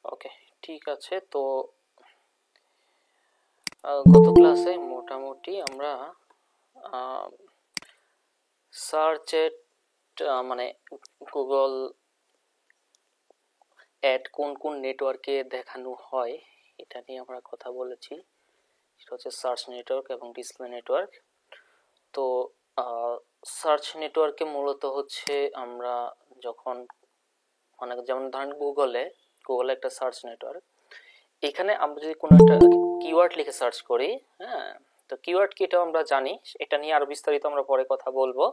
ওকে, ঠিক আছে। তো গত ক্লাসে মোটামুটি আমরা সার্চের মানে গুগল অ্যাড কোন কোন নেটওয়ার্কে দেখানো হয় এটা নিয়ে আমরা কথা বলেছি। সেটা হচ্ছে সার্চ নেটওয়ার্ক এবং ডিসপ্লে নেটওয়ার্ক। তো সার্চ নেটওয়ার্কে মূলত হচ্ছে আমরা যখন মানে যেমন ধরেন গুগলে একটা সার্চ নেটওয়ার্ক, এখানে আমরা যদি কোনো একটা কিওয়ার্ড লিখে সার্চ করি, হ্যাঁ, তো কিওয়ার্ড কি এটা আমরা জানি, এটা নিয়ে আরো বিস্তারিত আমরা পরে কথা বলবো।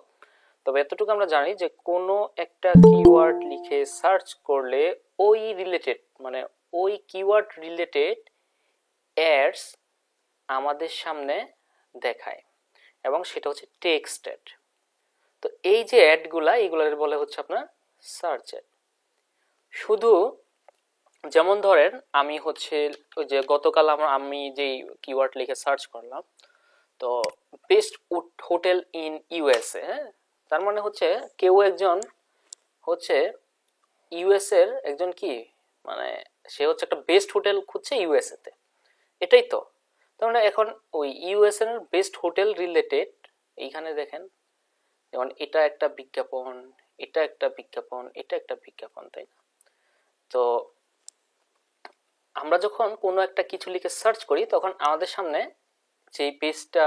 তবে এতটুকু আমরা জানি যে কোনো একটা কিওয়ার্ড লিখে সার্চ করলে ওই রিলেটেড মানে ওই কিওয়ার্ড রিলেটেড অ্যাডস আমাদের সামনে দেখায় এবং সেটা হচ্ছে টেক্সট অ্যাড। তো এই যে অ্যাডগুলা এইগুলোর বলে হচ্ছে আপনার সার্চ অ্যাড। শুধু যেমন ধরেন আমি হচ্ছে ওই যে গতকাল আমি যেই কিওয়ার্ড লিখে সার্চ করলাম, তো বেস্ট হোটেল ইন ইউএসএ, হ্যাঁ, তার মানে হচ্ছে কেউ একজন হচ্ছে ইউএস এর একজন কি মানে সে হচ্ছে একটা বেস্ট হোটেল খুঁজছে ইউএসএ তে, এটাই তো। তার মানে এখন ওই ইউএস এর বেস্ট হোটেল রিলেটেড এইখানে দেখেন, যেমন এটা একটা বিজ্ঞাপন, এটা একটা বিজ্ঞাপন, এটা একটা বিজ্ঞাপন, তাই না? তো আমরা যখন কোনো একটা কিছু লিখে সার্চ করি তখন আমাদের সামনে যেই পেজটা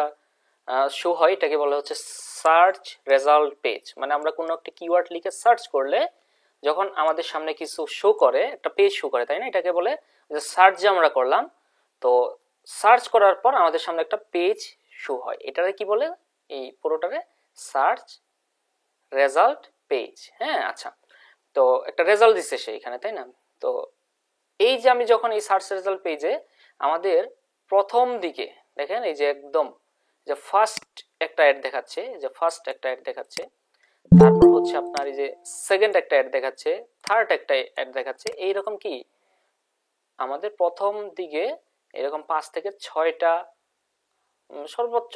শো হয় এটাকে বলা হচ্ছে সার্চ রেজাল্ট পেজ। মানে আমরা কোনো একটা কিওয়ার্ড লিখে সার্চ করলে যখন আমাদের সামনে কিছু শো করে, একটা পেজ শো করে, তাই না? এটাকে বলে যে সার্চ যে আমরা করলাম, তো সার্চ করার পর আমাদের সামনে একটা পেজ শো হয়, এটারে কি বলে? এই পুরোটারে সার্চ রেজাল্ট পেজ। হ্যাঁ, আচ্ছা। তো একটা রেজাল্ট দিচ্ছে সে এখানে, তাই না? তো এই যে আমি যখন এই সার্চ রেজাল্ট পেজে আমাদের প্রথম দিকে দেখেন এই যে একদম যে ফার্স্ট একটা অ্যাড দেখাচ্ছে, যে ফার্স্ট একটা অ্যাড দেখাচ্ছে, তারপর হচ্ছে আপনার এই যে সেকেন্ড একটা অ্যাড দেখাচ্ছে, থার্ড একটা অ্যাড দেখাচ্ছে, এইরকম কি আমাদের প্রথম দিকে এরকম 5 থেকে 6টা সর্বোচ্চ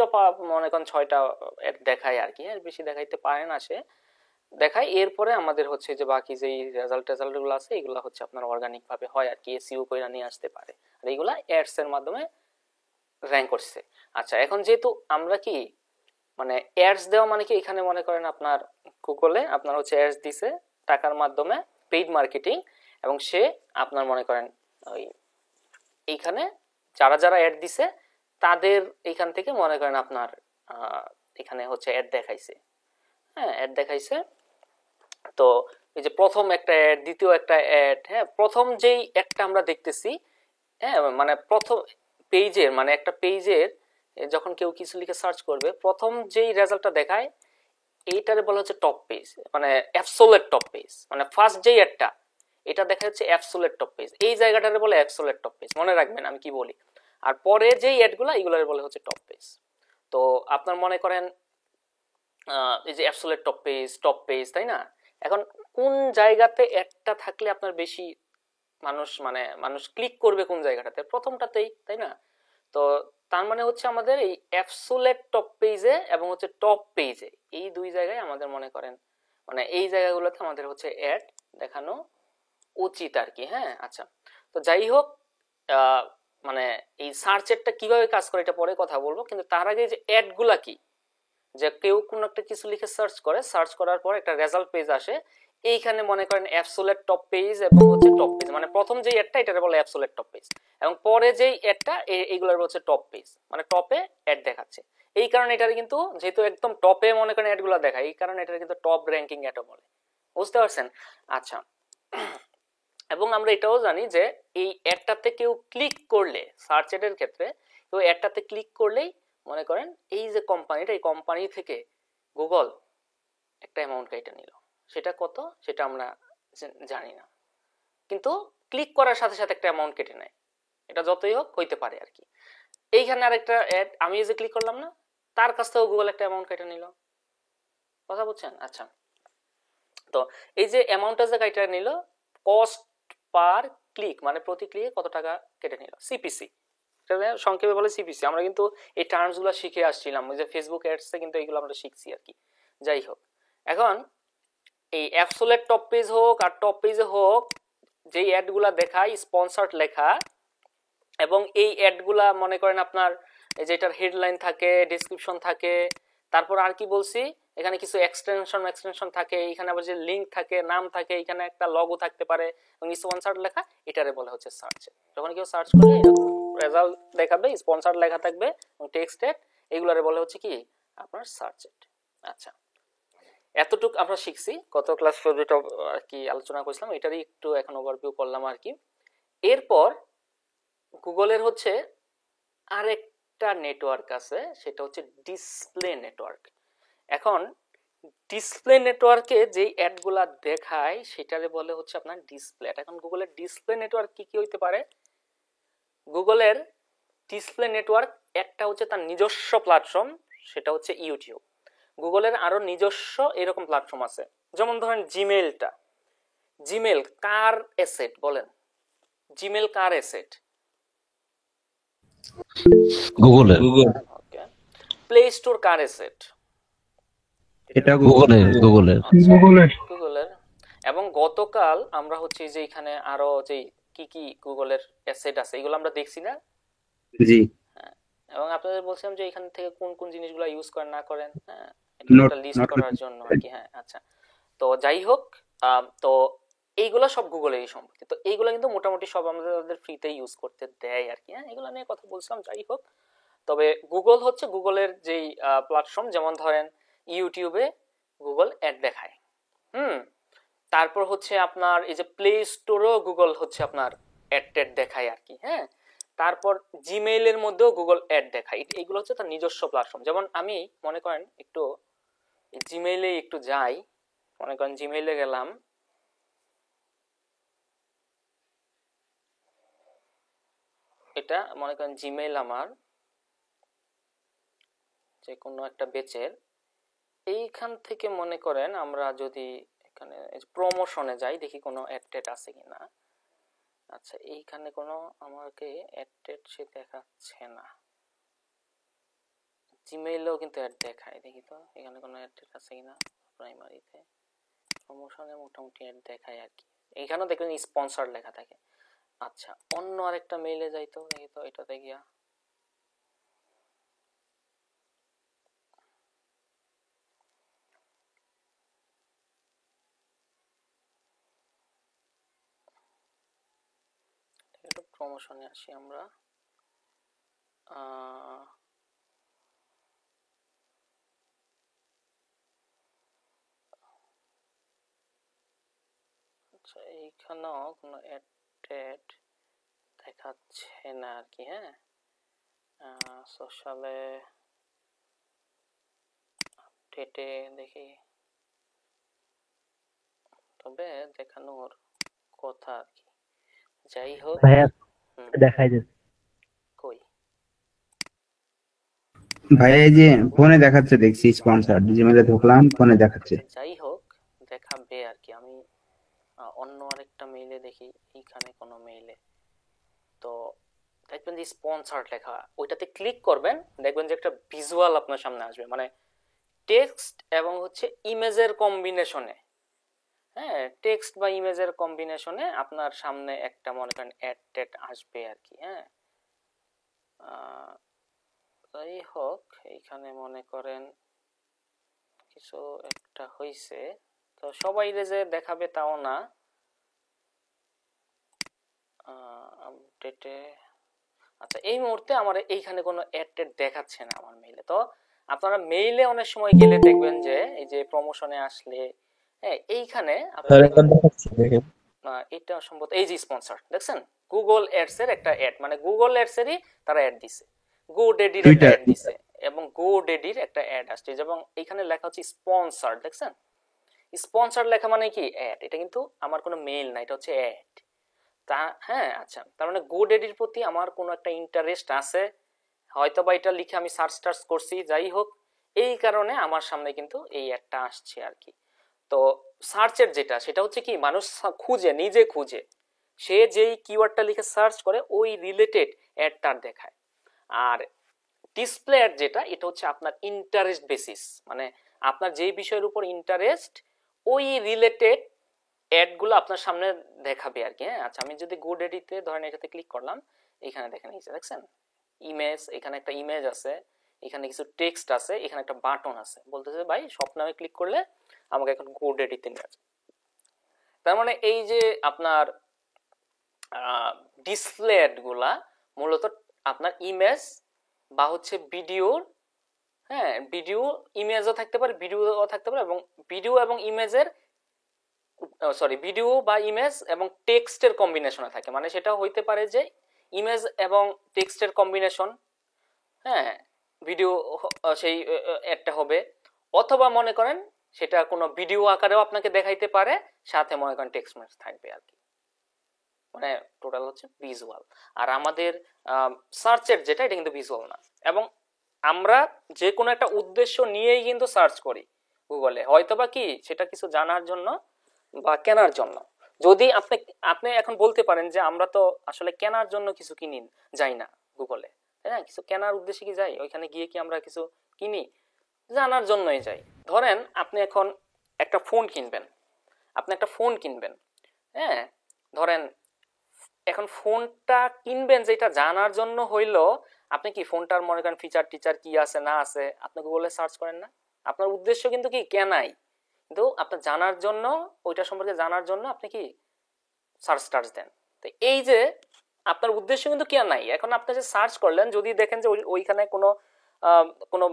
মনে করেন 6টা অ্যাড দেখায় আর কি, এর বেশি দেখাইতে পারে না সে, দেখায়। এরপরে আমাদের হচ্ছে যে বাকি যেই রেজাল্ট গুলো আছে এগুলো হচ্ছে আপনার অর্গানিক ভাবে হয় আর কি, এসইও কইরা নিয়ে আসতে পারে, আর এইগুলা অ্যাডস এর মাধ্যমে র্যাঙ্ক করছে। আচ্ছা, এখন যেহেতু আমরা কি মানে অ্যাডস দেওয়া মানে কি এখানে মনে করেন আপনার গুগলে আপনার হচ্ছে অ্যাডস দিছে টাকার মাধ্যমে, পেইড মার্কেটিং, এবং সে আপনার মনে করেন ওই এইখানে যারা যারা অ্যাড দিছে তাদের এইখান থেকে মনে করেন আপনার এখানে হচ্ছে অ্যাড দেখাইছে, হ্যাঁ, অ্যাড দেখাইছে। তো এই যে প্রথম একটা অ্যাড, দ্বিতীয় একটা অ্যাড, হ্যাঁ, প্রথম যেই একটা আমরা দেখতেছি, হ্যাঁ, মানে প্রথম পেজের মানে একটা পেজের যখন কেউ কিছু লিখে সার্চ করবে প্রথম যেই রেজাল্টটা দেখায় এইটারে বলা হচ্ছে টপ পেজ, মানে অ্যাবসোলিউট টপ পেজ, মানে ফার্স্ট যেই অ্যাডটা এটা দেখা যাচ্ছে অ্যাবসোলিউট টপ পেজ, এই জায়গাটারে বলে অ্যাবসোলিউট টপ পেজ, মনে রাখবেন আমি কি বলি। আর পরে যেই অ্যাডগুলো এইগুলোরে বলে হচ্ছে টপ পেজ। তো আপনার মনে করেন এই যে অ্যাবসোলিউট টপ পেজ, তাই না? এখন কোন জায়গাতে একটা থাকলে আপনার বেশি মানুষ ক্লিক করবে কোন জায়গাটাতে? প্রথমটাতেই, তাই না? তো তার মানে হচ্ছে আমাদের এই অ্যাবসোলিউট টপ পেজে এবং হচ্ছে টপ পেজে এই দুই জায়গায় আমাদের মনে করেন মানে এই জায়গাগুলোতে আমাদের হচ্ছে অ্যাড দেখানো উচিত আর কি। হ্যাঁ, আচ্ছা। তো যাই হোক, মানে এই সার্চেরটা কিভাবে কাজ করে এটা পরে কথা বলবো, কিন্তু তার আগে যে অ্যাডগুলা কি, যে কেউ কোনো একটা কিছু লিখে সার্চ করে, সার্চ করার পর একটা রেজাল্ট পেজ আসে, এইখানে মনে করেন অ্যাবসোলিউট টপ পেজ এবং হচ্ছে টপ পেজ, মানে প্রথম যেই অ্যাডটা এটাকে বলে অ্যাবসোলিউট টপ পেজ এবং পরে যেই অ্যাডটা এইগুলোর হচ্ছে টপ পেজ, মানে টপে অ্যাড দেখাচ্ছে। এই কারণে এটার কিন্তু যেহেতু একদম টপে মনে করেন অ্যাডগুলো দেখায়, এই কারণে এটার কিন্তু টপ র্যাঙ্কিং অ্যাডও বলে। বুঝতে পারছেন? আচ্ছা, এবং আমরা এটাও জানি যে এই অ্যাডটাতে কেউ ক্লিক করলে, সার্চ অ্যাডের ক্ষেত্রে কেউ অ্যাডটাতে ক্লিক করলেই মনে করেন এই যে কোম্পানিটা, এই কোম্পানি থেকে গুগল একটা অ্যামাউন্ট কেটে নিল, সেটা কত সেটা আমরা জানি না, কিন্তু ক্লিক করার সাথে সাথে একটা অ্যামাউন্ট কেটে নেয়, এটা যতই হোক হইতে পারে আর কি। এইখানে আরেকটা অ্যাড আমি যে ক্লিক করলাম না, তার কাছ থেকেও গুগল একটা অ্যামাউন্ট কেটে নিল, কথা বুঝছেন? আচ্ছা, তো এই যে অ্যামাউন্টটা যে কেটে নিল, কস্ট পার ক্লিক মানে প্রতি ক্লিকে কত টাকা কেটে নিল, সিপিসি, সংক্ষেপে বলে সিপিসি। আমরা কিন্তু এই টার্মস গুলো শিখে আসছিলাম ওই যে ফেসবুক অ্যাডসে, কিন্তু এইগুলো আমরা শিখছি আর কি। যাই হোক, এখন এই অ্যাবসোলিউট টপ পেজ হোক আর টপ পেজে হোক, যেই অ্যাডগুলা দেখায় স্পন্সর্ড লেখা, এবং এই অ্যাডগুলা মনে করেন আপনার এই যে এটার হেডলাইন থাকে, ডেসক্রিপশন থাকে, তারপর আর কি বলছি, এখানে কিছু এক্সটেনশন থাকে, এখানে আবার যে লিঙ্ক থাকে, নাম থাকে, এখানে একটা লগো থাকতে পারে এবং স্পন্সর্ড লেখা, এটারে বলে হচ্ছে সার্চ। যখন কেউ সার্চ করে এরকম রেজাল্ট দেখাবে, স্পন্সর্ড লেখা থাকবে এবং টেক্সট অ্যাড, এগুলারে বলে হচ্ছে কি আপনার সার্চ অ্যাড। আচ্ছা, এতটুক আমরা শিখছি, কত ক্লাস যেটা আর কি আলোচনা করছিলাম এটারই একটু এখন ওভারভিউ করলাম আর কি। এরপর গুগলের হচ্ছে আরেকটা নেটওয়ার্ক আছে, সেটা হচ্ছে ডিসপ্লে নেটওয়ার্ক। এখন ডিসপ্লে নেটওয়ার্কে যেই অ্যাডগুলা দেখায় সেটারে বলে হচ্ছে আপনার ডিসপ্লে। এখন গুগলের ডিসপ্লে নেটওয়ার্ক কি কি হইতে পারে? গুগলের ডিসপ্লে নেটওয়ার্ক একটা হচ্ছে তার নিজস্ব প্ল্যাটফর্ম, সেটা হচ্ছে ইউটিউব। গুগলের আরো নিজস্ব এরকম প্ল্যাটফর্ম আছে, যেমন ধরেন জিমেইলটা। জিমেইল কার অ্যাসেট বলেন? জিমেইল কার অ্যাসেট? গুগলের। ওকে। প্লে স্টোর কার অ্যাসেট? এটা গুগলের। গুগলের। এবং গতকাল আমরা হচ্ছে যে এখানে আরো যে কি কি গুগলের অ্যাসেট আছে এগুলো আমরা দেখছি না? জি। এবং আপনাদের বলছিলাম যে এখান থেকে কোন কোন জিনিসগুলো ইউজ করেন না করেন, হ্যাঁ এটা একটা লিস্ট করার জন্য আর কি। হ্যাঁ আচ্ছা, তো যাই হোক, তো এইগুলো সব গুগলেরই সম্পত্তি। তো এইগুলো কিন্তু মোটামুটি সব আমাদের ফ্রিতে ইউজ করতে দেয় আর কি। হ্যাঁ এগুলো নিয়ে কথা বলছিলাম, যাই হোক। তবে গুগল হচ্ছে গুগলের যেই প্ল্যাটফর্ম, যেমন ধরেন ইউটিউবে গুগল অ্যাড দেখায়, তারপর হচ্ছে আপনার এই যে প্লে স্টোরেও গুগল হচ্ছে আপনার অ্যাড ট্যাড দেখায় আর কি। হ্যাঁ, তারপর জিমেইলের মধ্যেও গুগল অ্যাড দেখায়। এইগুলো হচ্ছে তার নিজস্ব প্ল্যাটফর্ম। যেমন আমি মনে করেন একটু জিমেইলে একটু যাই, মনে করেন জিমেইলে গেলাম, এটা মনে করেন জিমেইল আমার যে কোনো একটা বেচের, এইখান থেকে মনে করেন আমরা যদি এখানে প্রমোশনে যাই, দেখি কোনো অ্যাড ট্যাড আছে কিনা। আচ্ছা, এইখানে কোনো আমাকে অ্যাড ট্যাড সে দেখাচ্ছে না। জিমেইলেও কিন্তু অ্যাড দেখায়, দেখি তো এখানে কোনো অ্যাড ট্যাড আছে কিনা। প্রাইমারিতে প্রমোশনে মোটামুটি অ্যাড দেখায় আর কি। এইখানেও দেখবেন স্পন্সর লেখা থাকে। আচ্ছা, অন্য আরেকটা মেইলে যাই তো, দেখি তো এটাতে গিয়া একটু প্রমোশনে আসি আমরা। আচ্ছা, এইখানেও কোনো অ্যাড ট্যাড দেখাচ্ছে না আর কি। হ্যাঁ, সোশ্যালে আপডেটে দেখি, তবে দেখানোর কথা আর কি। যাই হোক, ভাইয়া দেখাই দে। কই ভাইয়া এই যে ফোনে দেখাচ্ছে, দেখছি স্পন্সর জিমেইলে ঢুকলাম, ফোনে দেখাচ্ছে। যাই হোক, দেখাবে আর কি। আমি অন্য আরেকটা মেইলে দেখি, এইখানে কোনো মেইলে তো দেখবেন যে স্পন্সর্ড লেখা, ওইটাতে ক্লিক করবেন, দেখবেন যে একটা ভিজুয়াল আপনার সামনে আসবে, মানে টেক্সট এবং হচ্ছে ইমেজের কম্বিনেশনে। হ্যাঁ, টেক্সট বা ইমেজের কম্বিনেশনে আপনার সামনে একটা মনে করেন অ্যাড ট্যাড আসবে আর কি। হ্যাঁ, যাই হোক, এইখানে মনে করেন কিছু একটা হইছে, তো সবাই যে দেখাবে তাও না। আপডেটে আচ্ছা, এই মুহূর্তে আমার এইখানে কোনো অ্যাড ট্যাড দেখাচ্ছে না আমার মেইলে। তো আপনারা মেইলে অনেক সময় গেলে দেখবেন যে এই যে প্রমোশনে আসলে, হ্যাঁ এইখানে এটা সম্ভবত এই যে স্পন্সর দেখছেন, গুগল অ্যাডস এর একটা অ্যাড, মানে গুগল অ্যাডস এরই তারা অ্যাড দিছে, গো ডেডির একটা অ্যাড দিছে, এবং গো ডেডির একটা অ্যাড আসছে, এবং এইখানে লেখা হচ্ছে স্পন্সর। দেখছেন, স্পন্সর লেখা মানে কি অ্যাড, এটা কিন্তু আমার কোনো মেইল না, এটা হচ্ছে অ্যাড। তা হ্যাঁ, আচ্ছা, তার মানে গো ডেডির প্রতি আমার কোনো একটা ইন্টারেস্ট আছে, হয়তো বা এটা লিখে আমি সার্চ টার্চ করছি, যাই হোক এই কারণে আমার সামনে কিন্তু এই অ্যাডটা আসছে আর কি। তো সার্চের যেটা, সেটা হচ্ছে কি মানুষ খুঁজে, নিজে খুঁজে, সে যেই কিওয়ার্ডটা লিখে সার্চ করে ওই রিলেটেড অ্যাডটার দেখায়। আর ডিসপ্লে অ্যাড যেটা, এটা হচ্ছে আপনার ইন্টারেস্ট বেসিস, মানে আপনার যেই বিষয়ের উপর ইন্টারেস্ট ওই রিলেটেড অ্যাড গুলো আপনার সামনে দেখাবে আর কি। হ্যাঁ, আচ্ছা আমি যদি গুড এডিটে ধরেন এটাতে ক্লিক করলাম, এখানে দেখেন এই যে দেখছেন ইমেজ, এখানে একটা ইমেজ আছে, এখানে কিছু টেক্সট আছে, এখানে একটা বাটন আছে, বলতেছে ভাই শপ নামে ক্লিক করলে আমাকে এখন গুড এডিটে নিয়ে যাবে। তার মানে এই যে আপনার ডিসপ্লে অ্যাড গুলা মূলত আপনার ইমেজ বা হচ্ছে ভিডিওর, হ্যাঁ ভিডিও ইমেজও থাকতে পারে, ভিডিও থাকতে পারে, এবং ভিডিও এবং ইমেজের সরি ভিডিও বা ইমেজ এবং টেক্সটের কম্বিনেশনে থাকে। মানে সেটা হইতে পারে যে ইমেজ এবং টেক্সটের কম্বিনেশন, হ্যাঁ ভিডিও সেই একটা হবে, অথবা মনে করেন সেটা কোনো ভিডিও আকারেও আপনাকে দেখাইতে পারে, সাথে মনে করেন টেক্সট মেসেজ থাকবে আর কি। মানে টোটাল হচ্ছে ভিজুয়াল। আর আমাদের সার্চের যেটা, এটা কিন্তু ভিজুয়াল না। এবং আমরা যে কোনো একটা উদ্দেশ্য নিয়েই কিন্তু সার্চ করি গুগলে, হয়তোবা কি সেটা কিছু জানার জন্য বা কেনার জন্য। যদি আপনি আপনি এখন বলতে পারেন যে আমরা তো আসলে কেনার জন্য কিছু কিনি যাই না গুগলে, তাই না? কিছু কেনার উদ্দেশ্যে কি যাই ওইখানে গিয়ে, কি আমরা কিছু কিনি? জানার জন্যই যাই। ধরেন আপনি এখন একটা ফোন কিনবেন, হ্যাঁ ধরেন এখন ফোনটা কিনবেন যেটা জানার জন্য হইলো, আপনি কি ফোনটার মনে করেন ফিচার টিচার কি আছে না আছে আপনি গুগলে সার্চ করেন না? আপনার উদ্দেশ্য কিন্তু কি কেনাই, কিন্তু আপনার জানার জন্য, ওইটা সম্পর্কে জানার জন্য আপনি কি সার্চ টার্চ দেন। তো এই যে আপনার উদ্দেশ্য কিন্তু কেনাই, এখন আপনি যে সার্চ করলেন, যদি দেখেন যে ওইখানে কোনো কোনো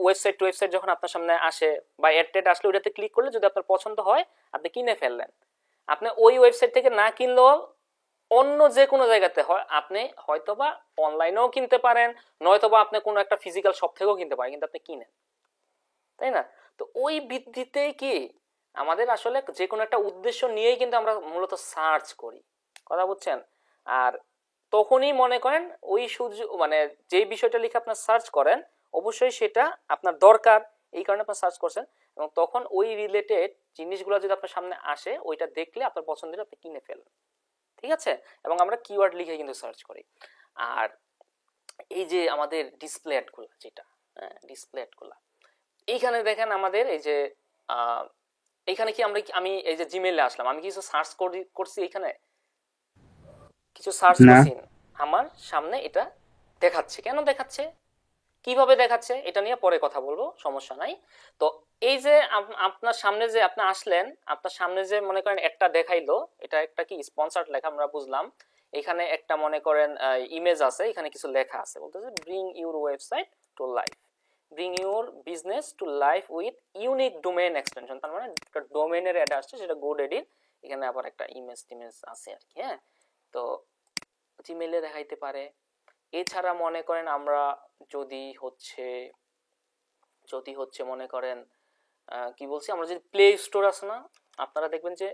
ওয়েবসাইট যখন আপনার সামনে আসে বা অ্যাড আসলে ওইটাতে ক্লিক করলে যদি আপনার পছন্দ হয় আপনি কিনে ফেললেন। আপনি ওই ওয়েবসাইট থেকে না কিনলেও অন্য যে কোনো জায়গাতে হয় আপনি হয়তোবা অনলাইনেও কিনতে পারেন, নয়তোবা আপনি কোনো একটা ফিজিক্যাল শপ থেকেও কিনতে পারেন, কিন্তু আপনি কিনেন, তাই না? তো ওই ভিত্তিতেই কি আমাদের আসলে যে কোনো একটা উদ্দেশ্য নিয়েই কিন্তু আমরা মূলত সার্চ করি, কথা বুঝছেন? আর তখনই মনে করেন ওই সুযোগ, মানে যেই বিষয়টা লিখে আপনার সার্চ করেন অবশ্যই সেটা আপনার দরকার, এই কারণে আপনার সার্চ করছেন, এবং তখন ওই রিলেটেড জিনিসগুলো যদি আপনার সামনে আসে ওইটা দেখলে আপনার পছন্দের আপনি কিনে ফেলেন, ঠিক আছে? এবং আমরা কিওয়ার্ড লিখে কিন্তু সার্চ করি। আর এই যে আমাদের ডিসপ্লে অ্যাডগুলো, যেটা ডিসপ্লে অ্যাডগুলো এইখানে দেখেন আমাদের এই যে এইখানে কি আমি এই যে জিমেইলে আসলাম, আমি কিছু সার্চ করছি, এখানে কিছু সার্চ না। করছি, আমার সামনে এটা দেখাচ্ছে। কেন দেখাচ্ছে, কিভাবে দেখাচ্ছে এটা নিয়ে পরে কথা বলবো, সমস্যা নাই। তো এই যে আপনার সামনে যে আপনি আসলেন, আপনার সামনে যে মনে করেন একটা দেখাইলো, এটা একটা কি স্পন্সর্ড লেখা আমরা বুঝলাম। এখানে একটা মনে করেন ইমেজ আছে, এখানে কিছু লেখা আছে, বলতেছে bring your website to life, bring your business to life with unique domain extension. তার মানে একটা ডোমেইনের অ্যাড আসছে, সেটা GoDaddy। এখানে আবার একটা ইমেজ আছে আর কি। হ্যাঁ, তো জিমেইলে দেখাইতে পারে। এছাড়া মনে করেন আমরা যদি হচ্ছে মনে করেন কি বলছি, আমরা যদি প্লে স্টোর আছে না, আপনারা দেখবেন যে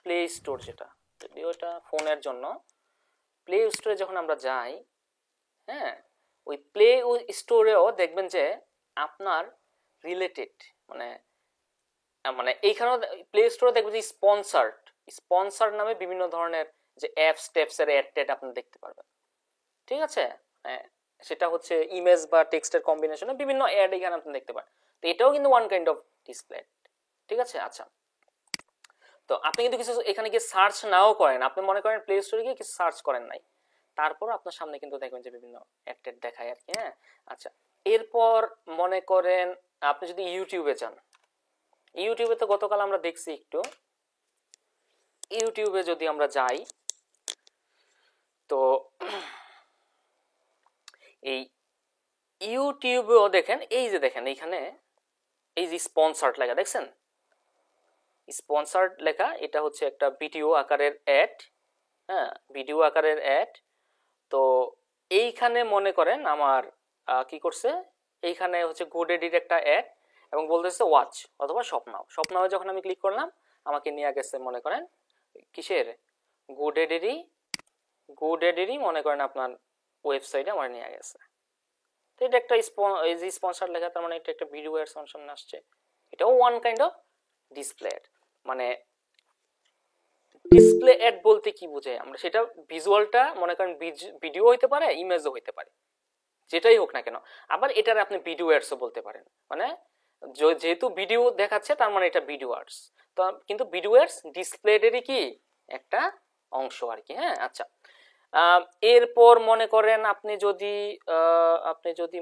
প্লে স্টোর, যেটা যদিও এটা ফোনের জন্য, প্লে স্টোরে যখন আমরা যাই, হ্যাঁ ওই প্লে স্টোরেও দেখবেন যে আপনার রিলেটেড মানে মানে এইখানেও প্লে স্টোরে দেখবেন যে স্পন্সার্ড নামে বিভিন্ন ধরনের যে অ্যাপস টেপসের অ্যাড আপনি দেখতে পারবেন, ঠিক আছে? সেটা হচ্ছে ইমেজ বা টেক্সটের কম্বিনেশনে বিভিন্ন অ্যাড এখানে আপনি দেখতে পান। তো এটাও কিন্তু ওয়ান কাইন্ড অফ ডিসপ্লে, ঠিক আছে? আচ্ছা, তো আপনি কিন্তু কিছু এখানে গিয়ে সার্চ নাও করেন, আপনি মনে করেন প্লে স্টোরে গিয়ে কিছু সার্চ করেন নাই, তারপর আপনার সামনে কিন্তু দেখবেন যে বিভিন্ন অ্যাড দেখায় আর কি। হ্যাঁ, আচ্ছা, এরপর মনে করেন আপনি যদি ইউটিউবে যান, ইউটিউবে তো গতকাল আমরা দেখছি একটু, ইউটিউবে যদি আমরা যাই তো এই ইউটিউবেও দেখেন, এই যে দেখেন এইখানে এই যে স্পন্সর্ড লেখা দেখছেন, স্পন্সর্ড লেখা, এটা হচ্ছে একটা ভিডিও আকারের অ্যাড। হ্যাঁ, ভিডিও আকারের অ্যাড। তো এইখানে মনে করেন আমার কি করছে, এইখানে হচ্ছে GoDaddyর একটা অ্যাড, এবং বলতেছে ওয়াচ অথবা স্বপ্নাও যখন আমি ক্লিক করলাম আমাকে নিয়ে গেছে মনে করেন কিসের, GoDaddy মনে করেন আপনার ওয়েবসাইটে আমার নিয়ে গেছে। তো এটা একটা স্পন্সর লেখা, তার মানে এটা একটা ভিডিও এর সামনে আসছে, এটাও one kind of display ad. মানে ডিসপ্লে অ্যাড বলতে কি বোঝায় আমরা, সেটা ভিজুয়ালটা মনে করেন ভিডিও হইতে পারে, ইমেজও হইতে পারে, যেটাই হোক না কেন। আবার এটার আপনি ভিডিও অ্যাডসও বলতে পারেন, মানে যেহেতু ভিডিও দেখাচ্ছে তার মানে এটা ভিডিও অ্যাডস। তো কিন্তু ভিডিও অ্যাডস ডিসপ্লেডেরই কি একটা অংশ আর কি। হ্যাঁ, আচ্ছা। এরপর মনে করেন আপনি যদি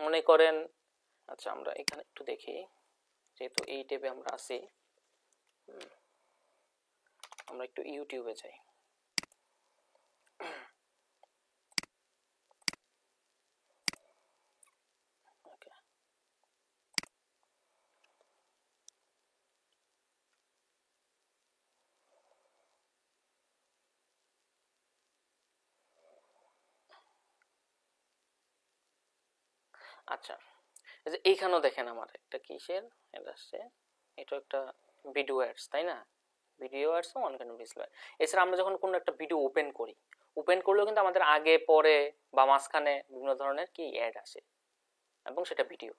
মনে করেন আচ্ছা, আমরা এখানে একটু দেখি, যেহেতু এই ট্যাবে আমরা আছি, আমরা একটু ইউটিউবে যাই। Okay. আচ্ছা, এই যে এইখানেও দেখেন আমার একটা কিসের এটা আসছে, এটা একটা ভিডিও অ্যাডস, তাই না? Video ads one kind of display. এছাড়া আমরা যখন কোনো একটা ভিডিও ওপেন করলেও কিন্তু আমাদের আগে পরে বা মাঝখানে বিভিন্ন ধরনের কি অ্যাড আসে, এবং সেটা ভিডিও।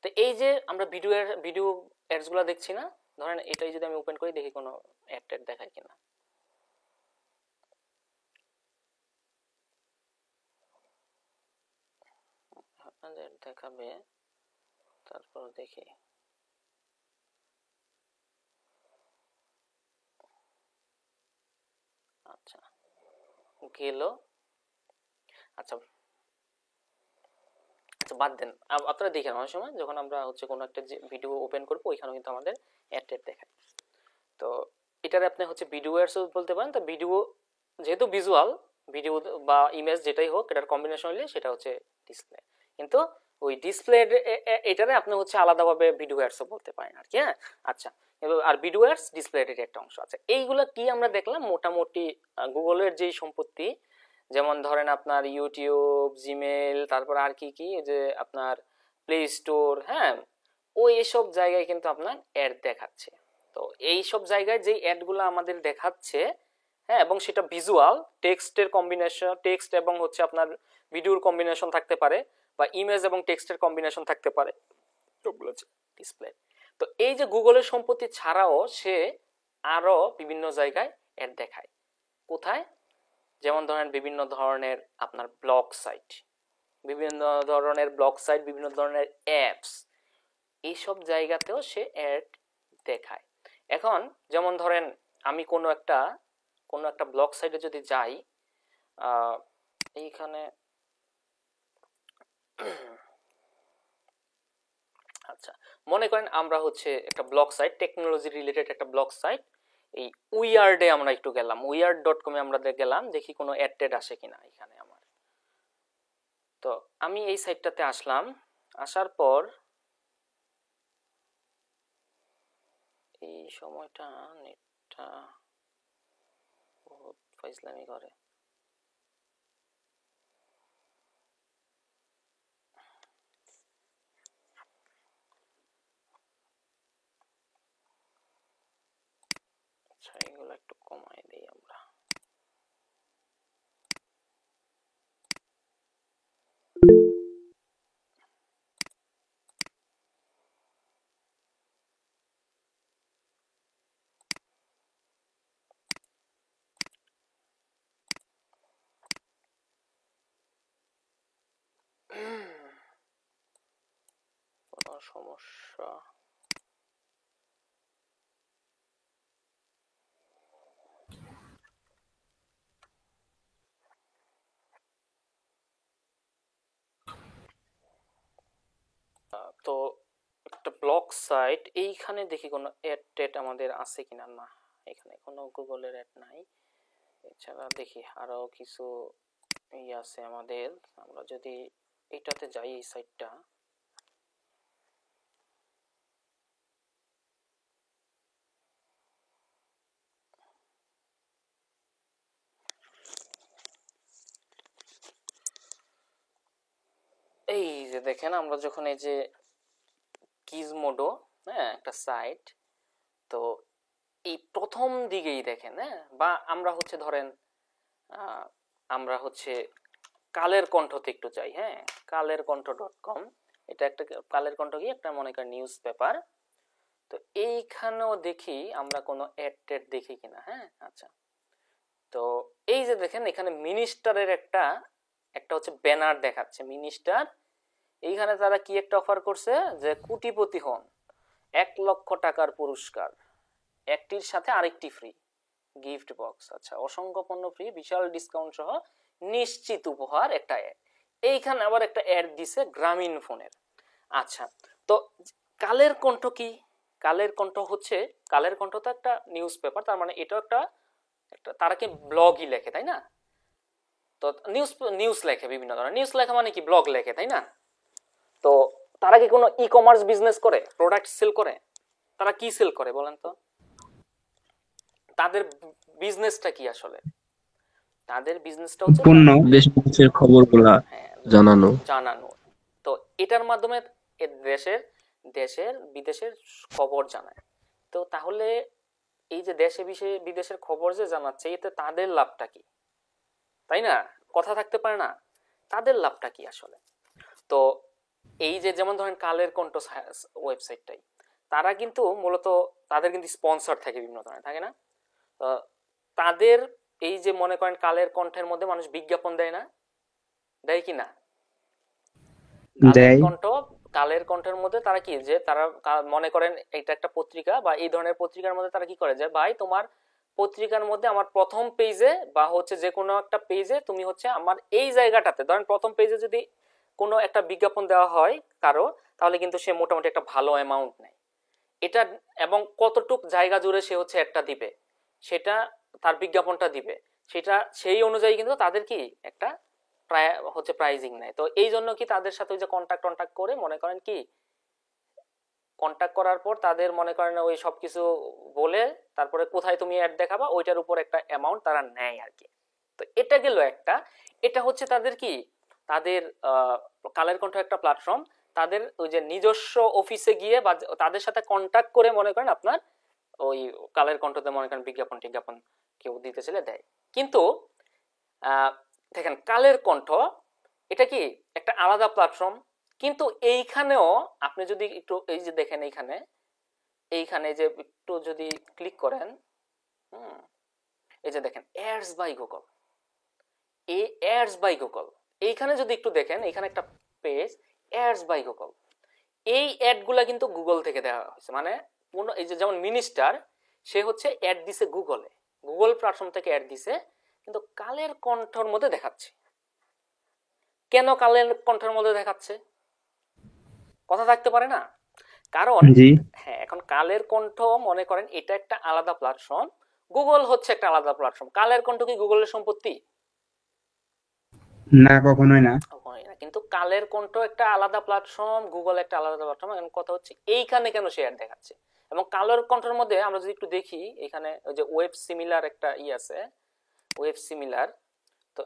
তো এই যে আমরা ভিডিও অ্যাডস গুলো দেখছি না, ধরেন এটাই যদি আমি ওপেন করি, দেখি কোনো অ্যাড ট্যাড দেখায় কিনা। আপনাদের দেখাবে, তারপর দেখি। আচ্ছা, গেল। আচ্ছা আচ্ছা, বাদ দেন, আপনারা দেখেন অনেক সময় যখন আমরা হচ্ছে কোনো একটা যে ভিডিও ওপেন করবো, ওইখানেও কিন্তু আমাদের অ্যাড ট্যাড দেখায়। তো এটারে আপনি হচ্ছে ভিডিও অ্যাডস বলতে পারেন। তো ভিডিও যেহেতু ভিজুয়াল, ভিডিও বা ইমেজ যেটাই হোক, এটার কম্বিনেশন হলে সেটা হচ্ছে ডিসপ্লে। কিন্তু ওই ডিসপ্লে এটারে আপনি হচ্ছে আলাদাভাবে ভিডিও অ্যাডসও বলতে পারেন আর কি। হ্যাঁ, আচ্ছা। আর ভিডিও অ্যাডস ডিসপ্লের একটা অংশ আছে। এইগুলো কি আমরা দেখলাম মোটামুটি গুগলের যেই সম্পত্তি, যেমন ধরেন আপনার ইউটিউব, জিমেল, তারপর আর কি কি, যে আপনার প্লে স্টোর, হ্যাঁ, ওই এসব জায়গায় কিন্তু আপনার অ্যাড দেখাচ্ছে। তো এই সব জায়গায় যেই অ্যাডগুলো আমাদের দেখাচ্ছে, হ্যাঁ, এবং সেটা ভিজুয়াল, টেক্সটের কম্বিনেশন, টেক্সট এবং হচ্ছে আপনার ভিডিওর কম্বিনেশন থাকতে পারে, বা ইমেজ এবং টেক্সটের কম্বিনেশন থাকতে পারে, সবগুলো ডিসপ্লে। তো এই যে গুগলের সম্পত্তি ছাড়াও সে আরো বিভিন্ন জায়গায় অ্যাড দেখায়। কোথায়? যেমন ধরেন বিভিন্ন ধরনের আপনার ব্লগ সাইট, বিভিন্ন ধরনের অ্যাপস, এইসব জায়গাতেও সে অ্যাড দেখায়। এখন যেমন ধরেন আমি কোনো একটা ব্লগ সাইটে যদি যাই, এইখানে আচ্ছা, মনে করেন আমরা হচ্ছে একটা ব্লগ সাইট, টেকনোলজি রিলেটেড একটা ব্লগ সাইট, এই উইয়ার্ডে আমরা একটু গেলাম, উইয়ার্ড.কমে আমরা গেলাম, দেখি কোনো অ্যাড টেড আসে কিনা এখানে আমার। তো আমি এই সাইটটাতে আসলাম, আসার পর এই সময়টা নেটটা বহুত ফাইজলামি করে। আচ্ছা, এগুলো একটু কমাই দিই আমরা। কোনো সমস্যা? তো একটা ব্লগ সাইট, এইখানে দেখি কোনো অ্যাড টেড আমাদের আছে কিনা। না, এখানে কোনো গুগলের অ্যাড নাই। এছাড়া দেখি আরো কিছু আছে আমাদের। আমরা যদি এটাতে যাই, এই সাইটটা, এই যে দেখেন আমরা যখন এই যে কিজমোডো, হ্যাঁ, একটা সাইট, তো এই প্রথম দিকেই দেখেন, হ্যাঁ, বা আমরা হচ্ছে ধরেন আমরা হচ্ছে কালের কণ্ঠতে একটু যাই। হ্যাঁ, কালের কণ্ঠ.কম, এটা একটা কালের কণ্ঠ কি একটা মনে করেন নিউজ পেপার। তো এইখানেও দেখি আমরা কোনো অ্যাড টেড দেখি কিনা। হ্যাঁ, আচ্ছা। তো এই যে দেখেন এখানে মিনিস্টারের একটা হচ্ছে ব্যানার দেখাচ্ছে, মিনিস্টার এইখানে তারা কি একটা অফার করছে যে কোটিপতি হন, 1 লক্ষ টাকার পুরস্কার, একটির সাথে আরেকটি ফ্রি গিফট বক্স। আচ্ছা, অসংখ্য পণ্য ফ্রি, বিশাল ডিসকাউন্ট সহ নিশ্চিত উপহার, একটা অ্যাড। এইখানে আবার একটা অ্যাড দিছে গ্রামীণ ফোনের। আচ্ছা, তো কালের কণ্ঠ কি? কালের কণ্ঠ হচ্ছে, কালের কণ্ঠ তো একটা নিউজ পেপার, তার মানে এটাও একটা একটা তারা কি ব্লগই লেখে, তাই না? তো নিউজ নিউজ লেখে, বিভিন্ন ধরনের নিউজ লেখা মানে কি ব্লগ লেখে, তাই না? তো তারা কি কোনো ই কমার্স বিজনেস করে, প্রোডাক্ট সেল করে? তারা কি সেল করে বলেন তো? তাদের বিজনেসটা কি আসলে? তাদের বিজনেসটা হচ্ছে পণ্য। দেশ বিদেশের খবরগুলা হ্যাঁ, জানানো। জানানো। তো এটার মাধ্যমে দেশের দেশের বিদেশের খবর জানায়। তো তাহলে এই যে দেশে বিদেশের খবর যে জানাচ্ছে, এতে তাদের লাভটা কি, তাই না? কথা থাকতে পারে না, তাদের লাভটা কি আসলে? তো এই যে যেমন ধরেন কালের কণ্ঠ ওয়েবসাইটটাই, তারা কিন্তু মূলত তাদের কিন্তু স্পন্সর থাকে, বিভিন্ন ধরনের থাকে না? তো তাদের এই যে মনে করেন কালের কণ্ঠের মধ্যে মানুষ বিজ্ঞাপন দেয় না, দেয় কি না? কালের দেয়। কণ্ঠ, কালের কণ্ঠের মধ্যে তারা কি, যে তারা মনে করেন এটা একটা পত্রিকা বা এই ধরনের পত্রিকার মধ্যে তারা কি করে, যে ভাই তোমার পত্রিকার মধ্যে আমার প্রথম পেজে বা হচ্ছে যে কোনো একটা পেজে তুমি হচ্ছে আমার এই জায়গাটাতে, ধরেন প্রথম পেজে যদি কোনো একটা বিজ্ঞাপন দেওয়া হয় কারো, তাহলে কিন্তু সে মোটামুটি একটা ভালো অ্যামাউন্ট নেয় এটা, এবং কতটুক জায়গা জুড়ে সে হচ্ছে একটা দিবে, সেটা তার বিজ্ঞাপনটা দিবে, সেটা সেই অনুযায়ী কিন্তু তাদের কি একটা হচ্ছে প্রাইজিং নেয়। তো এই জন্য কি তাদের সাথে ওই যে কন্ট্যাক্ট করে মনে করেন কি, কন্ট্যাক্ট করার পর তাদের মনে করেন ওই সবকিছু বলে তারপরে কোথায় তুমি অ্যাড দেখাবা ওইটার উপর একটা অ্যামাউন্ট তারা নেয় আর কি। তো এটা গেল একটা, এটা হচ্ছে তাদের কি, তাদের কালের কণ্ঠ একটা প্ল্যাটফর্ম, তাদের ওই যে নিজস্ব অফিসে গিয়ে বা তাদের সাথে কন্ট্যাক্ট করে মনে করেন আপনার ওই কালের কণ্ঠতে মনে করেন বিজ্ঞাপন টিজ্ঞাপন কেউ দিতে চলে দেয়। কিন্তু দেখেন কালের কণ্ঠ এটা কি একটা আলাদা প্ল্যাটফর্ম, কিন্তু এইখানেও আপনি যদি একটু এই যে দেখেন এইখানে যে একটু যদি ক্লিক করেন, এই যে দেখেন অ্যাডস বাই গুগল, এই অ্যাডস বাই গুগল, এইখানে যদি একটু দেখেন, এখানে একটা পেজ অ্যাডস বাই গুগল, এই অ্যাডগুলা কিন্তু গুগল থেকে দেওয়া হয়েছে। মানে কোন এই যে যেমন মিনিস্টার, সে হচ্ছে অ্যাড দিছে গুগলে, গুগল প্ল্যাটফর্ম থেকে অ্যাড দিছে, কিন্তু কালের কণ্ঠর মধ্যে দেখাচ্ছে। কেন কালের কণ্ঠের মধ্যে দেখাচ্ছে? কথা থাকতে পারে না, কারণ জি। হ্যাঁ, এখন কালের কণ্ঠ মনে করেন এটা একটা আলাদা প্ল্যাটফর্ম, গুগল হচ্ছে একটা আলাদা প্ল্যাটফর্ম। কালের কণ্ঠ কি গুগলের সম্পত্তি? না, কখনোই না। হয় না। কিন্তু কালের কণ্ঠ একটা আলাদা প্ল্যাটফর্ম, গুগল একটা আলাদা প্ল্যাটফর্ম। এখন কথা হচ্ছে এইখানে কেন শেয়ার দেখাচ্ছে? এবং কালের কণ্ঠের মধ্যে আমরা যদি একটু দেখি, এখানে ওই যে ওয়েব সিমিলার একটা আছে, ওয়েব সিমিলার। তো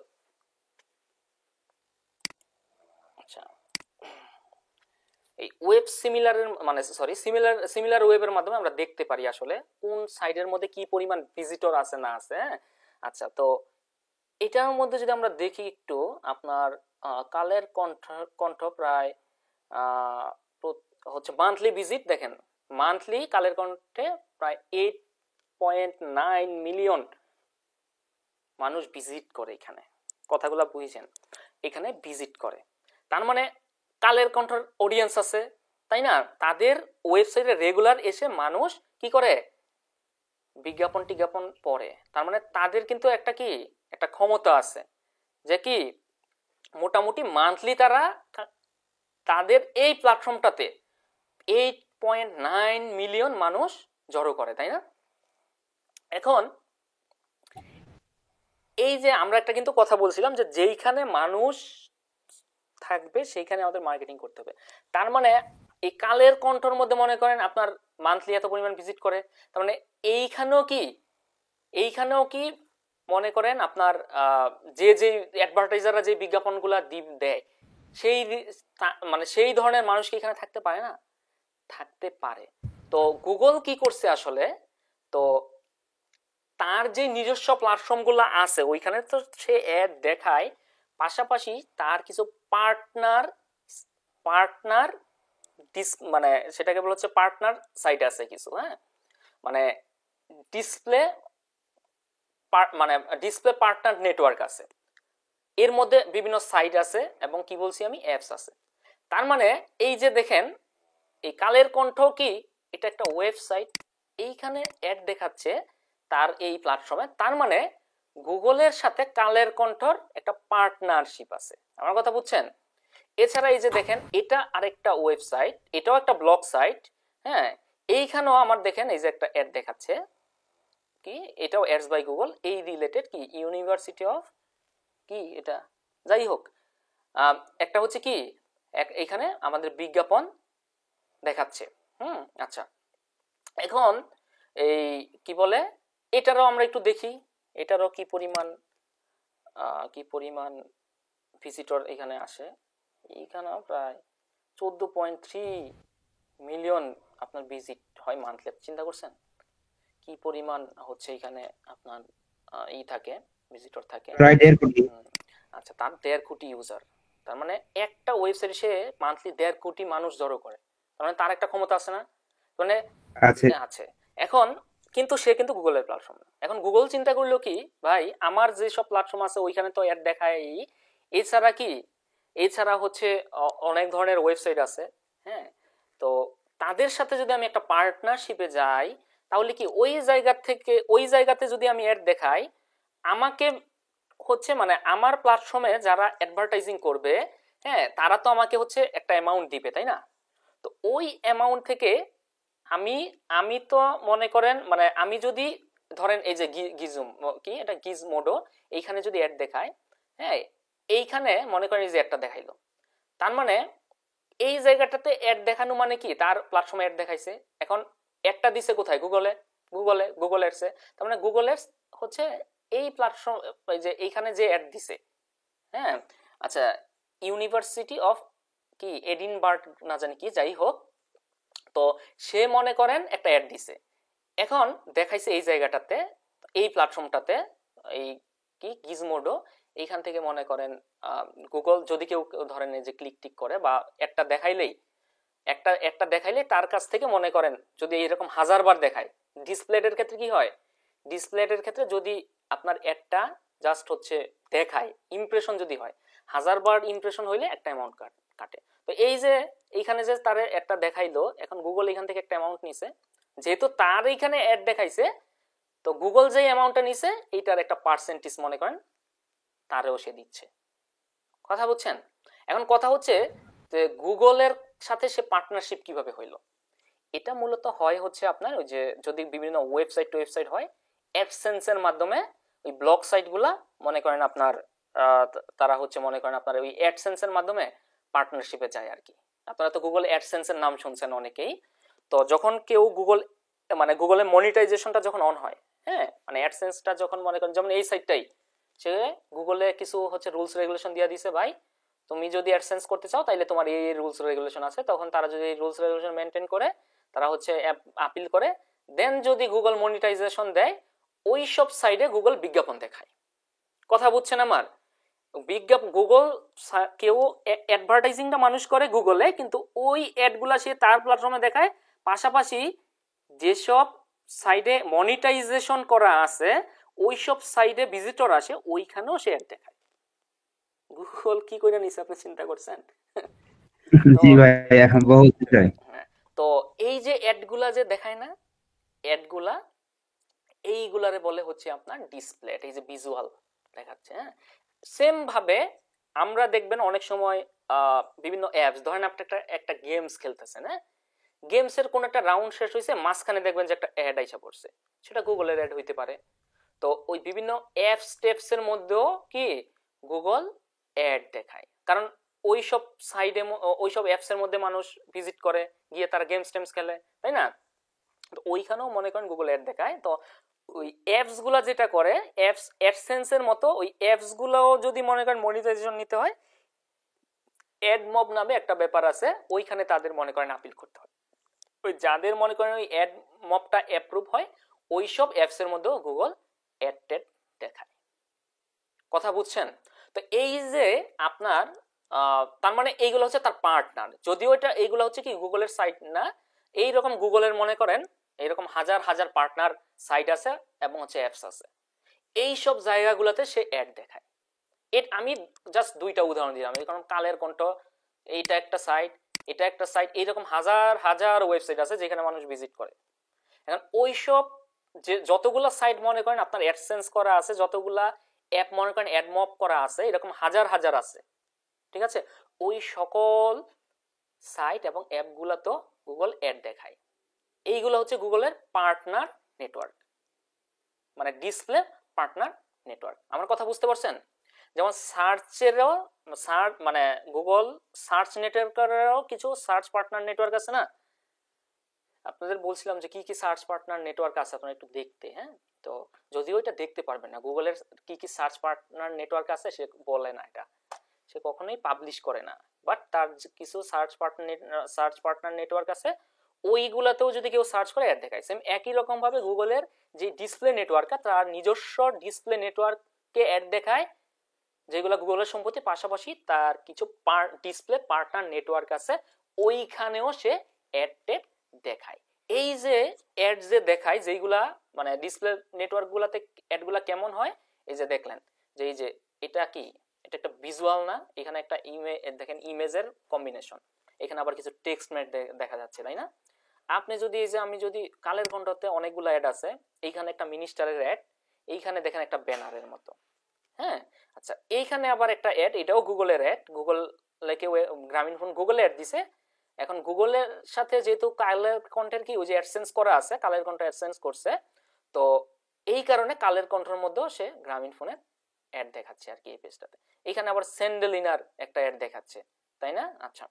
আচ্ছা, এই ওয়েব সিমিলারের মানে সরি সিমিলার ওয়েবের মাধ্যমে আমরা দেখতে পারি আসলে কোন সাইটের মধ্যে কি পরিমাণ ভিজিটর আছে না আছে। হ্যাঁ, আচ্ছা, তো এটার মধ্যে যদি আমরা দেখি একটু আপনার কালের কণ্ঠ প্রায় হচ্ছে মান্থলি ভিজিট, দেখেন মান্থলি কালের কণ্ঠে প্রায় 8.9 মিলিয়ন মানুষ ভিজিট করে। এখানে কথাগুলো বুঝছেন, এখানে ভিজিট করে, তার মানে কালের কণ্ঠের অডিয়েন্স আছে, তাই না? তাদের ওয়েবসাইটে রেগুলার এসে মানুষ কি করে, বিজ্ঞাপন টিজ্ঞাপন পড়ে। তার মানে তাদের কিন্তু একটা কি একটা ক্ষমতা আছে, যে কি মোটামুটি মান্থলি তারা তাদের এই প্ল্যাটফর্মটাতে 8.9 মিলিয়ন মানুষ জড়ো করে, তাই না? এখন এই যে আমরা একটা কিন্তু কথা বলছিলাম যে যেইখানে মানুষ থাকবে সেইখানে আমাদের মার্কেটিং করতে হবে। তার মানে এই কালের কণ্ঠর মধ্যে মনে করেন আপনার মান্থলি এত পরিমাণ ভিজিট করে, তার মানে এইখানেও কি মনে করেন আপনার যে যে অ্যাডভার্টাইজাররা যে বিজ্ঞাপনগুলো দেয়, সেই মানে সেই ধরনের মানুষ কি এখানে থাকতে পারে না? থাকতে পারে। তো গুগল কি করছে আসলে, তো তার যে নিজস্ব প্ল্যাটফর্মগুলো আছে ওইখানে তো সে অ্যাড দেখায়, পাশাপাশি তার কিছু পার্টনার পার্টনার মানে সেটাকে বলা হচ্ছে পার্টনার সাইট আছে কিছু। হ্যাঁ, মানে ডিসপ্লে মানে ডিসপ্লে পার্টনার নেটওয়ার্ক আছে, এর মধ্যে বিভিন্ন সাইট আছে এবং কি বলছি আমি অ্যাপস আছে। তার মানে এই যে দেখেন এই কালের কণ্ঠ কি, এটা একটা ওয়েবসাইট, এইখানে অ্যাড দেখাচ্ছে তার এই প্ল্যাটফর্মে। তার মানে গুগলের সাথে কালের কণ্ঠর একটা পার্টনারশিপ আছে, আমার কথা বুঝছেন? এছাড়া এই যে দেখেন এটা আরেকটা ওয়েবসাইট, এটাও একটা ব্লগ সাইট। হ্যাঁ, এইখানেও আমার দেখেন এই যে একটা অ্যাড দেখাচ্ছে, কি এটাও অ্যাডস বাই গুগল, এই রিলেটেড কি ইউনিভার্সিটি অফ কি এটা, যাই হোক একটা হচ্ছে কি এখানে আমাদের বিজ্ঞাপন দেখাচ্ছে। আচ্ছা, এখন এই কি বলে এটারও আমরা একটু দেখি, এটারও কি পরিমাণ ভিজিটর এখানে আসে। এইখানেও প্রায় 14.3 মিলিয়ন আপনার ভিজিট হয় মান্থলি। চিন্তা করছেন কি পরিমাণ হচ্ছে এখানে আপনার ই থাকে, ভিজিটর থাকে। প্রায় 1.5 কোটি। আচ্ছা, তার 1.5 কোটি ইউজার, তার মানে একটা ওয়েবসাইটে সে মান্থলি 1.5 কোটি মানুষ জড়ো করে, তার মানে তার একটা ক্ষমতা আছে না? মানে আছে। আছে। এখন কিন্তু সে কিন্তু গুগলের প্ল্যাটফর্ম না। এখন গুগল চিন্তা করলো কি, ভাই আমার যে সব প্ল্যাটফর্ম আছে ওইখানে তো অ্যাড দেখায়, এছাড়া কি এছাড়া হচ্ছে অনেক ধরনের ওয়েবসাইট আছে। হ্যাঁ, তো তাদের সাথে যদি আমি একটা পার্টনারশিপে যাই, তাহলে কি ওই জায়গাতে যদি আমি অ্যাড দেখাই, আমাকে হচ্ছে মানে আমার প্ল্যাটফর্মে যারা অ্যাডভার্টাইজিং করবে, হ্যাঁ, তারা তো আমাকে হচ্ছে একটা অ্যামাউন্ট দিবে, তাই না? তো ওই অ্যামাউন্ট থেকে আমি আমি তো মনে করেন মানে আমি যদি ধরেন এই যে গিজুম কি এটা গিজমোডো, এইখানে যদি অ্যাড দেখায়, হ্যাঁ, এইখানে মনে করেন এই যে একটা দেখাইলো, তার মানে এই জায়গাটাতে অ্যাড দেখানো মানে কি তার প্ল্যাটফর্মে অ্যাড দেখাইছে। এখন অ্যাডটা দিছে কোথায়? গুগল অ্যাডসে। তার মানে গুগল অ্যাডস হচ্ছে এই প্ল্যাটফর্ম, এই যে এইখানে যে অ্যাড দিছে। হ্যাঁ, আচ্ছা, ইউনিভার্সিটি অফ কি এডিনবার্গ না জানি কি, যাই হোক, তো সে মনে করেন একটা অ্যাড দিছে, এখন দেখাইছে এই জায়গাটাতে, এই প্ল্যাটফর্মটাতে, এই কি গিজমোডো, এইখান থেকে মনে করেন গুগল যদি কেউ ধরেন এই যে ক্লিক টিক করে বা একটা দেখাইলে তার কাছ থেকে মনে করেন যদি এরকম 1000 বার দেখায়, ডিসপ্লেটের ক্ষেত্রে কি হয়, ডিসপ্লেটের ক্ষেত্রে যদি আপনার একটা জাস্ট হচ্ছে দেখায়, ইমপ্রেশন যদি হয় 1000 বার ইমপ্রেশন হইলে একটা অ্যামাউন্ট কাটে। তো এই যে এইখানে যে তার একটা দেখাইলো, এখন গুগল এখান থেকে একটা অ্যামাউন্ট নিছে, যেহেতু তার এইখানে অ্যাড দেখাইছে, তো গুগল যে অ্যামাউন্টটা নিছে এইটার একটা পার্সেন্টেজ মনে করেন তারেও সে দিচ্ছে। কথা বুঝছেন? এখন কথা হচ্ছে যে গুগলের সাথে সে পার্টনারশিপ কিভাবে হইলো। এটা মূলত হয় হচ্ছে আপনার ওই যে যদি বিভিন্ন ওয়েবসাইট হয়, অ্যাডসেন্সের মাধ্যমে ওই ব্লগ সাইটগুলা মনে করেন আপনার তারা হচ্ছে মনে করেন আপনার ওই অ্যাডসেন্সের মাধ্যমে পার্টনারশিপে যায় আর কি। আপনারা তো গুগল অ্যাডসেন্সের নাম শুনছেন অনেকেই। তো যখন কেউ মানে গুগলের মনিটাইজেশনটা যখন অন হয়, হ্যাঁ, মানে অ্যাডসেন্সটা যখন মনে করেন যেমন এই সাইটটাই, সে গুগলে কিছু হচ্ছে রুলস রেগুলেশন দিয়ে দিছে, ভাই তুমি যদি অ্যাডসেন্স করতে চাও তাইলে তোমার এই রুলস রেগুলেশন আছে, তখন তারা যদি রুলস রেগুলেশন মেনটেন করে তারা হচ্ছে আপিল করে, দেন যদি গুগল মনিটাইজেশন দেয়, ওই সব সাইডে গুগল বিজ্ঞাপন দেখায়। কথা বুঝছেন আমার? গুগল কেউ অ্যাডভার্টাইজিংটা মানুষ করে গুগলে, কিন্তু ওই অ্যাডগুলা সে তার প্ল্যাটফর্মে দেখায়, পাশাপাশি যেসব সাইডে মনিটাইজেশন করা আছে ওই সব সাইডে ভিজিটর আসে, ওইখানেও সে অ্যাড দেখায়। গুগল কি করে নিছে আপনি চিন্তা করছেন? জি ভাই, এখন বহুত বিষয়। তো এই যে অ্যাডগুলা যে দেখায় না, অ্যাডগুলা এইগুলারে বলে হচ্ছে আপনার ডিসপ্লে, এই যে ভিজুয়াল দেখাচ্ছে। হ্যাঁ, সেম ভাবে আমরা দেখবেন অনেক সময় বিভিন্ন অ্যাপস, ধরেন আপনি একটা গেমস খেলতেছেন, হ্যাঁ, গেমসের কোন একটা রাউন্ড শেষ হয়েছে, মাঝখানে দেখবেন যে একটা অ্যাড আইসা পড়ছে, সেটা গুগলের অ্যাড হইতে পারে। তো ওই বিভিন্ন অ্যাপ স্টেপসের মধ্যেও কি গুগল অ্যাড দেখায়, কারণ ওইসব সাইডে ওইসব অ্যাপসের মধ্যে মানুষ ভিজিট করে, গিয়ে তারা গেমস টেমস খেলে, তাই না? তো ওইখানেও মনে করেন গুগল অ্যাড দেখায়। তো ওই অ্যাপস গুলা যেটা করে, অ্যাপস অ্যাডসেন্সের মতো ওই অ্যাপস গুলাও যদি মনে করেন মনিটাইজেশন নিতে হয়, অ্যাড মব নামে একটা ব্যাপার আছে, ওইখানে তাদের মনে করেন আপিল করতে হয়। ওই যাদের মনে করেন ওই অ্যাড মবটা অ্যাপ্রুভ হয়, ওই সব অ্যাপসের মধ্যেও গুগল অ্যাড টেড দেখায়। কথা বুঝছেন? তো এই যে আপনার তার মানে এইগুলো হচ্ছে তার পার্টনার, যদিও এইগুলো হচ্ছে কি গুগলের সাইট না, এইরকম গুগলের মনে করেন এইরকম হাজার হাজার পার্টনার সাইট আছে এবং হচ্ছে অ্যাপস আছে, এই সব জায়গাগুলোতে সে অ্যাড দেখায়। আমি জাস্ট দুইটা উদাহরণ দিলাম, কারণ কালের কণ্ঠ এইটা একটা সাইট, এটা একটা সাইট, এইরকম হাজার হাজার ওয়েবসাইট আছে যেখানে মানুষ ভিজিট করে। এখন ওইসব যে যতগুলা সাইট মনে করেন আপনার অ্যাডসেন্স করা আছে, যতগুলা অ্যাপ মনে করেন অ্যাডমপ করা আছে, এরকম হাজার হাজার আছে, ঠিক আছে? ওই সকল সাইট এবং অ্যাপগুলা তো গুগল অ্যাড দেখায়। এইগুলো হচ্ছে গুগলের পার্টনার নেটওয়ার্ক, মানে ডিসপ্লে পার্টনার নেটওয়ার্ক। আমার কথা বুঝতে পারছেন? যেমন সার্চেরও মানে গুগল সার্চ নেটওয়ার্কেরও কিছু সার্চ পার্টনার নেটওয়ার্ক আছে না? আপনাদের বলছিলাম যে কি কি সার্চ পার্টনার নেটওয়ার্ক আছে আপনারা একটু দেখতে। হ্যাঁ, তো যদিও এটা দেখতে পারবেন না, গুগলের কি কি সার্চ পার্টনার নেটওয়ার্ক আছে সে বলে না, এটা সে কখনোই পাবলিশ করে না, বাট তার কিছু সার্চ পার্টনার নেটওয়ার্ক আছে, ওইগুলাতেও যদি কেউ সার্চ করে অ্যাড দেখায়। সেম একই রকম ভাবে গুগলের যে ডিসপ্লে নেটওয়ার্ক, তার নিজস্ব ডিসপ্লে নেটওয়ার্ককে অ্যাড দেখায়, যেগুলো গুগলের সম্পত্তি, পাশাপাশি তার কিছু ডিসপ্লে পার্টনার নেটওয়ার্ক আছে, ওইখানেও সে অ্যাড টেড দেখায়। এই যে অ্যাড যে দেখায়, যেগুলা মানে ডিসপ্লে নেটওয়ার্ক গুলাতে অ্যাডগুলা কেমন হয়, এই যে দেখলেন যে এই যে এটা কি, এটা একটা ভিজুয়াল না, এখানে একটা দেখেন ইমেজের কম্বিনেশন, এখানে আবার কিছু টেক্সট দেখা যাচ্ছে, তাই না? আপনি যদি এই যে আমি যদি কালের কণ্ঠতে অনেকগুলো অ্যাড আছে, এইখানে একটা মিনিস্টারের অ্যাড, এইখানে দেখেন একটা ব্যানারের মতো। হ্যাঁ, আচ্ছা, এইখানে আবার একটা অ্যাড, এটাও গুগলের অ্যাড, গুগল লাইকে গ্রামীণ ফোন গুগলে অ্যাড দিছে। এখন গুগলের সাথে যেহেতু কালের কন্টেন্ট কি ওই যে অ্যাডসেন্স করা আছে, কালের কন্টেন্ট অ্যাডসেন্স করছে, তো এই কারণে কালের কন্টেন্টের মধ্যেও সে গ্রামীণ ফোনের অ্যাড দেখাচ্ছে আর কি এই পেজটাতে। এইখানে আবার স্যান্ডেলিনার একটা অ্যাড দেখাচ্ছে, তাই না? আচ্ছা,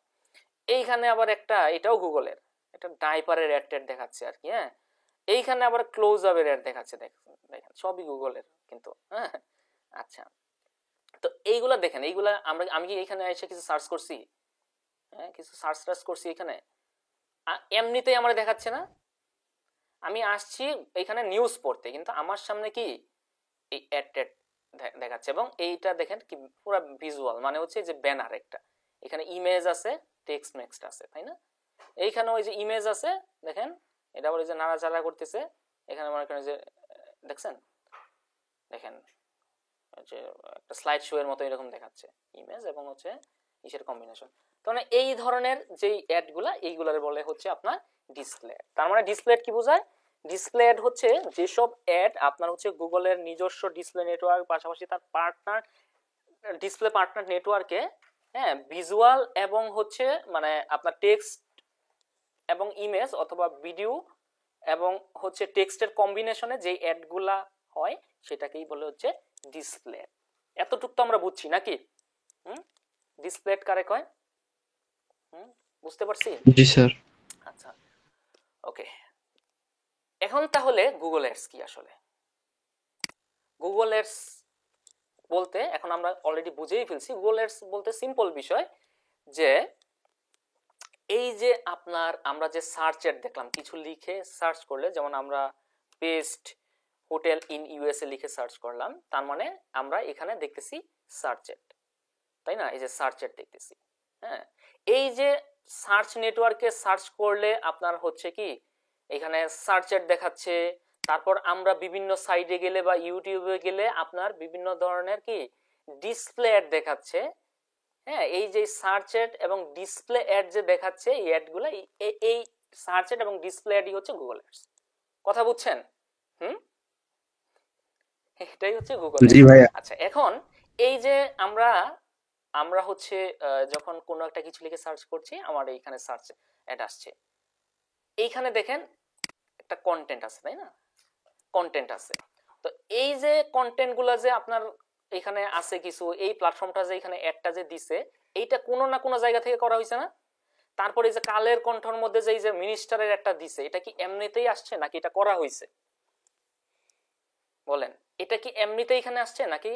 এইখানে আবার একটা, এটাও গুগলের, একটা ডাইপারের অ্যাড দেখাচ্ছে আর কি। হ্যাঁ, এইখানে আবার ক্লোজ আপের অ্যাড দেখাচ্ছে, দেখেন সবই গুগলের কিন্তু। হ্যাঁ, আচ্ছা, তো এইগুলা দেখেন, এইগুলা আমি কি এখানে এসে কিছু সার্চ করছি? হ্যাঁ, কিছু সার্চ করছি এখানে, এমনিতেই আমার দেখাচ্ছে না। আমি আসছি এখানে নিউজ পড়তে, কিন্তু আমার সামনে কি এই অ্যাড দেখাচ্ছে, এবং এইটা দেখেন কি পুরো ভিজুয়াল, মানে হচ্ছে যে ব্যানার একটা, এখানে ইমেজ আছে, টেক্সট নেক্সট আছে, তাই না? এইখানে ওই যে ইমেজ আছে, দেখেন এটা আবার ওই যে নাড়াচাড়া করতেছে, এখানে মনে করেন যে দেখছেন, দেখেন যে একটা স্লাইড শো এর মতো এরকম দেখাচ্ছে ইমেজ এবং হচ্ছে ইসের কম্বিনেশন। তার মানে এই ধরনের যেই অ্যাডগুলা, এইগুলার বলে হচ্ছে আপনার ডিসপ্লে। তার মানে ডিসপ্লে কি বোঝায়? ডিসপ্লে অ্যাড হচ্ছে যেসব অ্যাড আপনার হচ্ছে গুগলের নিজস্ব ডিসপ্লে নেটওয়ার্ক, পাশাপাশি তার পার্টনার ডিসপ্লে পার্টনার নেটওয়ার্কে, হ্যাঁ, ভিজুয়াল এবং হচ্ছে মানে আপনার টেক্সট এবং ইমেজ অথবা ভিডিও এবং হচ্ছে টেক্সটের কম্বিনেশনে যেই অ্যাডগুলা হয় সেটাকেই বলে হচ্ছে ডিসপ্লে। এতটুকু তো আমরা বুঝছি নাকি? ডিসপ্লে কারে কয়? বুঝতে পারছি? জি স্যার। আচ্ছা, ওকে। এখন তাহলে গুগল অ্যাডস কি আসলে? গুগল অ্যাডস বলতে এখন আমরা অলরেডি বুঝেই ফেলছি, গুগল অ্যাডস বলতে সিম্পল বিষয় যে এই যে আপনার আমরা যে সার্চ অ্যাড দেখলাম, কিছু লিখে সার্চ করলে, যেমন আমরা বেস্ট হোটেল ইন ইউএসএ লিখে সার্চ করলাম, তার মানে আমরা এখানে দেখতেছি সার্চ অ্যাড, তাই না? এই যে সার্চ অ্যাড দেখতেছি। হ্যাঁ, এই যে সার্চ নেটওয়ার্কে সার্চ করলে আপনার হচ্ছে কি এখানে সার্চ অ্যাড দেখাচ্ছে, তারপর আমরা বিভিন্ন সাইটে গেলে বা ইউটিউবে গেলে আপনার বিভিন্ন ধরনের কি ডিসপ্লে অ্যাড দেখাচ্ছে। হ্যাঁ, এই যে সার্চ অ্যাড এবং ডিসপ্লে অ্যাড যে দেখাচ্ছে, এই অ্যাডগুলো, এই সার্চ অ্যাড এবং ডিসপ্লে অ্যাডই হচ্ছে গুগল অ্যাডস। কথা বুঝছেন? এটাই হচ্ছে গুগল। জি ভাইয়া। আচ্ছা, এখন এই যে আমরা হচ্ছে যখন কোনো একটা কিছু লিখে সার্চ করছি, আমার এইখানে সার্চ অ্যাড আসছে, এইখানে দেখেন একটা কন্টেন্ট আছে, তাই না? কন্টেন্ট আছে, তো এই যে কন্টেন্ট গুলা যে আপনার এখানে আছে কিছু, এই প্ল্যাটফর্মটা যে এখানে অ্যাডটা যে দিছে, এইটা কোনো না কোনো জায়গা থেকে করা হয়েছে না? তারপরে এই যে কালের কণ্ঠর মধ্যে যে এই যে মিনিস্টারের একটা দিছে, এটা কি এমনিতেই আসছে নাকি এটা করা হয়েছে? বলেন, এটা কি এমনিতেই এখানে আসছে নাকি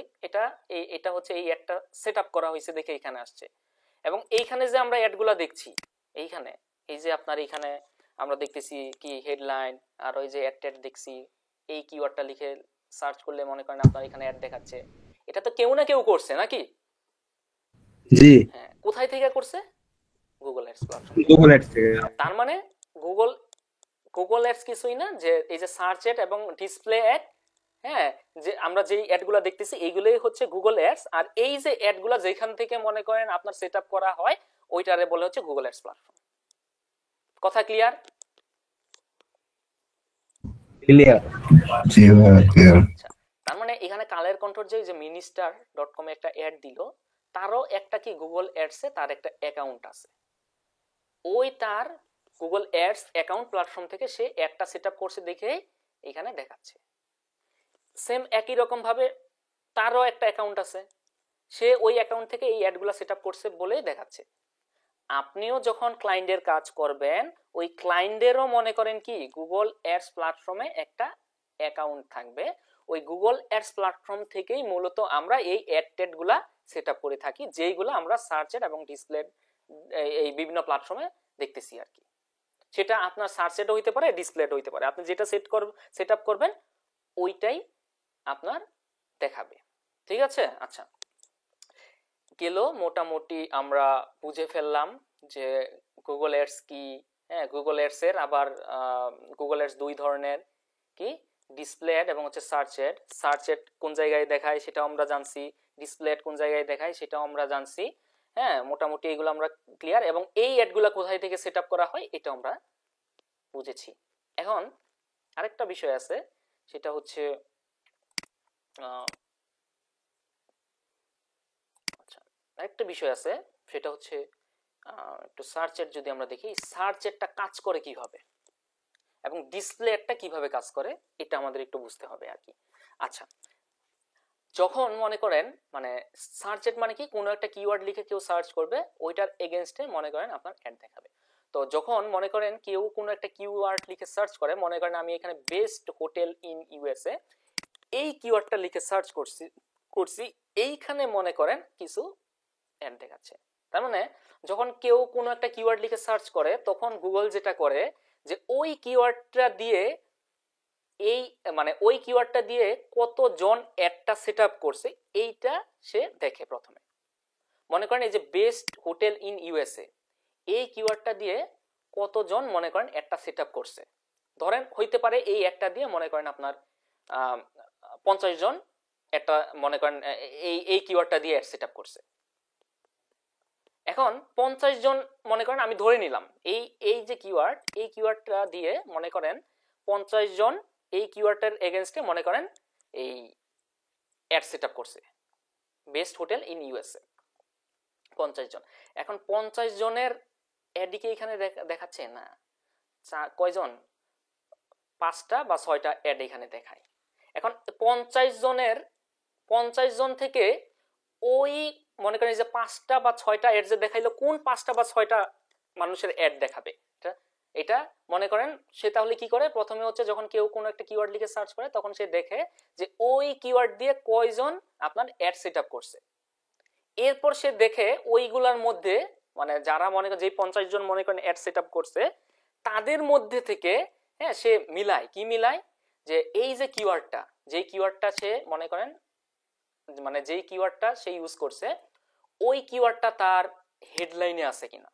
এটা হচ্ছে এই অ্যাডটা সেট আপ করা হয়েছে দেখে এখানে আসছে? এবং এইখানে যে আমরা অ্যাডগুলা দেখছি, এইখানে এই যে আপনার এইখানে আমরা দেখতেছি কি হেডলাইন আর ওই যে অ্যাড দেখছি, এই কিওয়ার্ডটা লিখে সার্চ করলে মনে করেন আপনার এখানে অ্যাড দেখাচ্ছে, এটা তো কেউ না কেউ করছে নাকি? জি, হ্যাঁ, কোথায় থেকে করছে? Google ads platform. Google ads থেকে। তার মানে গুগল অ্যাডস কিছুই না, যে এই যে সার্চ অ্যাড এবং ডিসপ্লে অ্যাড, হ্যাঁ, যে আমরা যেই অ্যাডগুলো দেখতেছি এইগুলোই হচ্ছে গুগল অ্যাডস। আর এই যে অ্যাডগুলো যেখান থেকে মনে করেন আপনার সেট আপ করা হয় ওইটারে বলে হচ্ছে গুগল অ্যাডস প্ল্যাটফর্ম। কথা ক্লিয়ার? ক্লিয়ার। জি ভাইয়া ক্লিয়ার। আচ্ছা, তার মানে এখানে কালের কন্ঠর যে মিনিস্টার ডট কমে একটা অ্যাড দিল, তারও একটা কি গুগল অ্যাডসে তার একটা অ্যাকাউন্ট আছে। ওই তার গুগল অ্যাডস অ্যাকাউন্ট প্ল্যাটফর্ম থেকে সে অ্যাডটা সেট আপ করছে দেখে এখানে দেখাচ্ছে। সেম একই রকম ভাবে তারও একটা অ্যাকাউন্ট আছে, সে ওই অ্যাকাউন্ট থেকে এই অ্যাডগুলো সেট আপ করছে বলেই দেখাচ্ছে। আপনিও যখন ক্লায়েন্টের কাজ করবেন ওই ক্লায়েন্টেরও মনে করেন কি গুগল অ্যাডস প্ল্যাটফর্মে একটা অ্যাকাউন্ট থাকবে। ওই গুগল অ্যাডস প্ল্যাটফর্ম থেকেই মূলত আমরা এই অ্যাড টেডগুলা সেট আপ করে থাকি, যেইগুলো আমরা সার্চেড এবং ডিসপ্লে এই বিভিন্ন প্ল্যাটফর্মে দেখতেছি আর কি। সেটা আপনার সার্চেডও হইতে পারে, ডিসপ্লেড হইতে পারে। আপনি যেটা সেট আপ করবেন ওইটাই আপনার দেখাবে। ঠিক আছে? আচ্ছা, গেল মোটামুটি আমরা বুঝে ফেললাম যে গুগল অ্যাডস কি। হ্যাঁ, গুগল অ্যাডস এর আবার গুগল অ্যাডস দুই ধরনের, কি ডিসপ্লে অ্যাড এবং হচ্ছে সার্চ অ্যাড। সার্চ অ্যাড কোন জায়গায় দেখায় সেটাও আমরা জানছি, ডিসপ্লে অ্যাড কোন জায়গায় দেখায় সেটাও আমরা জানছি। হ্যাঁ, মোটামুটি এগুলো আমরা ক্লিয়ার। এবং এই অ্যাডগুলো কোথায় থেকে সেট আপ করা হয় এটা আমরা বুঝেছি। এখন আরেকটা বিষয় আছে, সেটা হচ্ছে আচ্ছা, আরেকটা বিষয় আছে সেটা হচ্ছে একটু সার্চ অ্যাড যদি আমরা দেখি, সার্চ অ্যাডটা কাজ করে কিভাবে এবং ডিসপ্লে অ্যাডটা কিভাবে কাজ করে এটা আমাদের একটু বুঝতে হবে আর কি। আচ্ছা, যখন মনে করেন মানে সার্চ অ্যাড মানে কি, কোনো একটা কিওয়ার্ড লিখে কেউ সার্চ করবে, ওইটার এগেনস্টে মনে করেন আপনার অ্যাড দেখাবে। তো যখন মনে করেন কেউ কোনো একটা কিওয়ার্ড লিখে সার্চ করে, মনে করেন আমি এখানে বেস্ট হোটেল ইন ইউএসএ এই কিওয়ার্ডটা লিখে সার্চ করছি, এইখানে মনে করেন কিছু অ্যাড দেখাচ্ছে। তার মানে যখন কেউ কোনো একটা কিওয়ার্ড লিখে সার্চ করে তখন গুগল যেটা করে যে ওই কিওয়ার্ডটা দিয়ে ওই কিওয়ার্ডটা দিয়ে কতজন অ্যাডটা সেট আপ করছে এইটা সে দেখে প্রথমে। মনে করেন এই যে বেস্ট হোটেল ইন ইউএসএ এই কিওয়ার্ডটা দিয়ে কতজন মনে করেন অ্যাডটা সেট আপ করছে, ধরেন হইতে পারে এই অ্যাডটা দিয়ে মনে করেন আপনার 50 জন একটা মনে করেন এই কিওয়ার্ডটা দিয়ে অ্যাড সেট আপ করছে। এখন 50 জন মনে করেন আমি ধরে নিলাম এই যে কিওয়ার্ড, এই কিওয়ার্ডটা দিয়ে মনে করেন 50 জন এই কিওয়ার্ডের এগেইনস্টে মনে করেন এই অ্যাড সেট আপ করছে বেস্ট হোটেল ইন ইউএসএ 50 জন। এখন 50 জনের অ্যাডই কি এখানে দেখাচ্ছে না, কয়জন 5টা বা 6টা অ্যাড এখানে দেখায়। এখন 50 জন থেকে ওই মনে করেন যে 5টা বা 6টা অ্যাড যে দেখাইলো, কোন 5টা বা 6টা মানুষের অ্যাড দেখাবে এটা মনে করেন সে তাহলে কি করে, প্রথমে হচ্ছে যখন কেউ কোনো একটা কিওয়ার্ড লিখে সার্চ করে তখন সে দেখে যে ওই কিওয়ার্ড দিয়ে কয়জন আপনার অ্যাড সেট আপ করছে। এরপর সে দেখে ওইগুলার মধ্যে মানে যারা মনে করেন যে 50 জন মনে করেন অ্যাড সেট আপ করছে তাদের মধ্যে থেকে হ্যাঁ সে মিলায়, কি মিলায়, যে এই যে কিওয়ার্ডটা, যেই কিওয়ার্ডটা সে মনে করেন মানে যেই কিওয়ার্ডটা সে ইউজ করছে ওই কিওয়ার্ডটা তার হেডলাইনে আছে কিনা,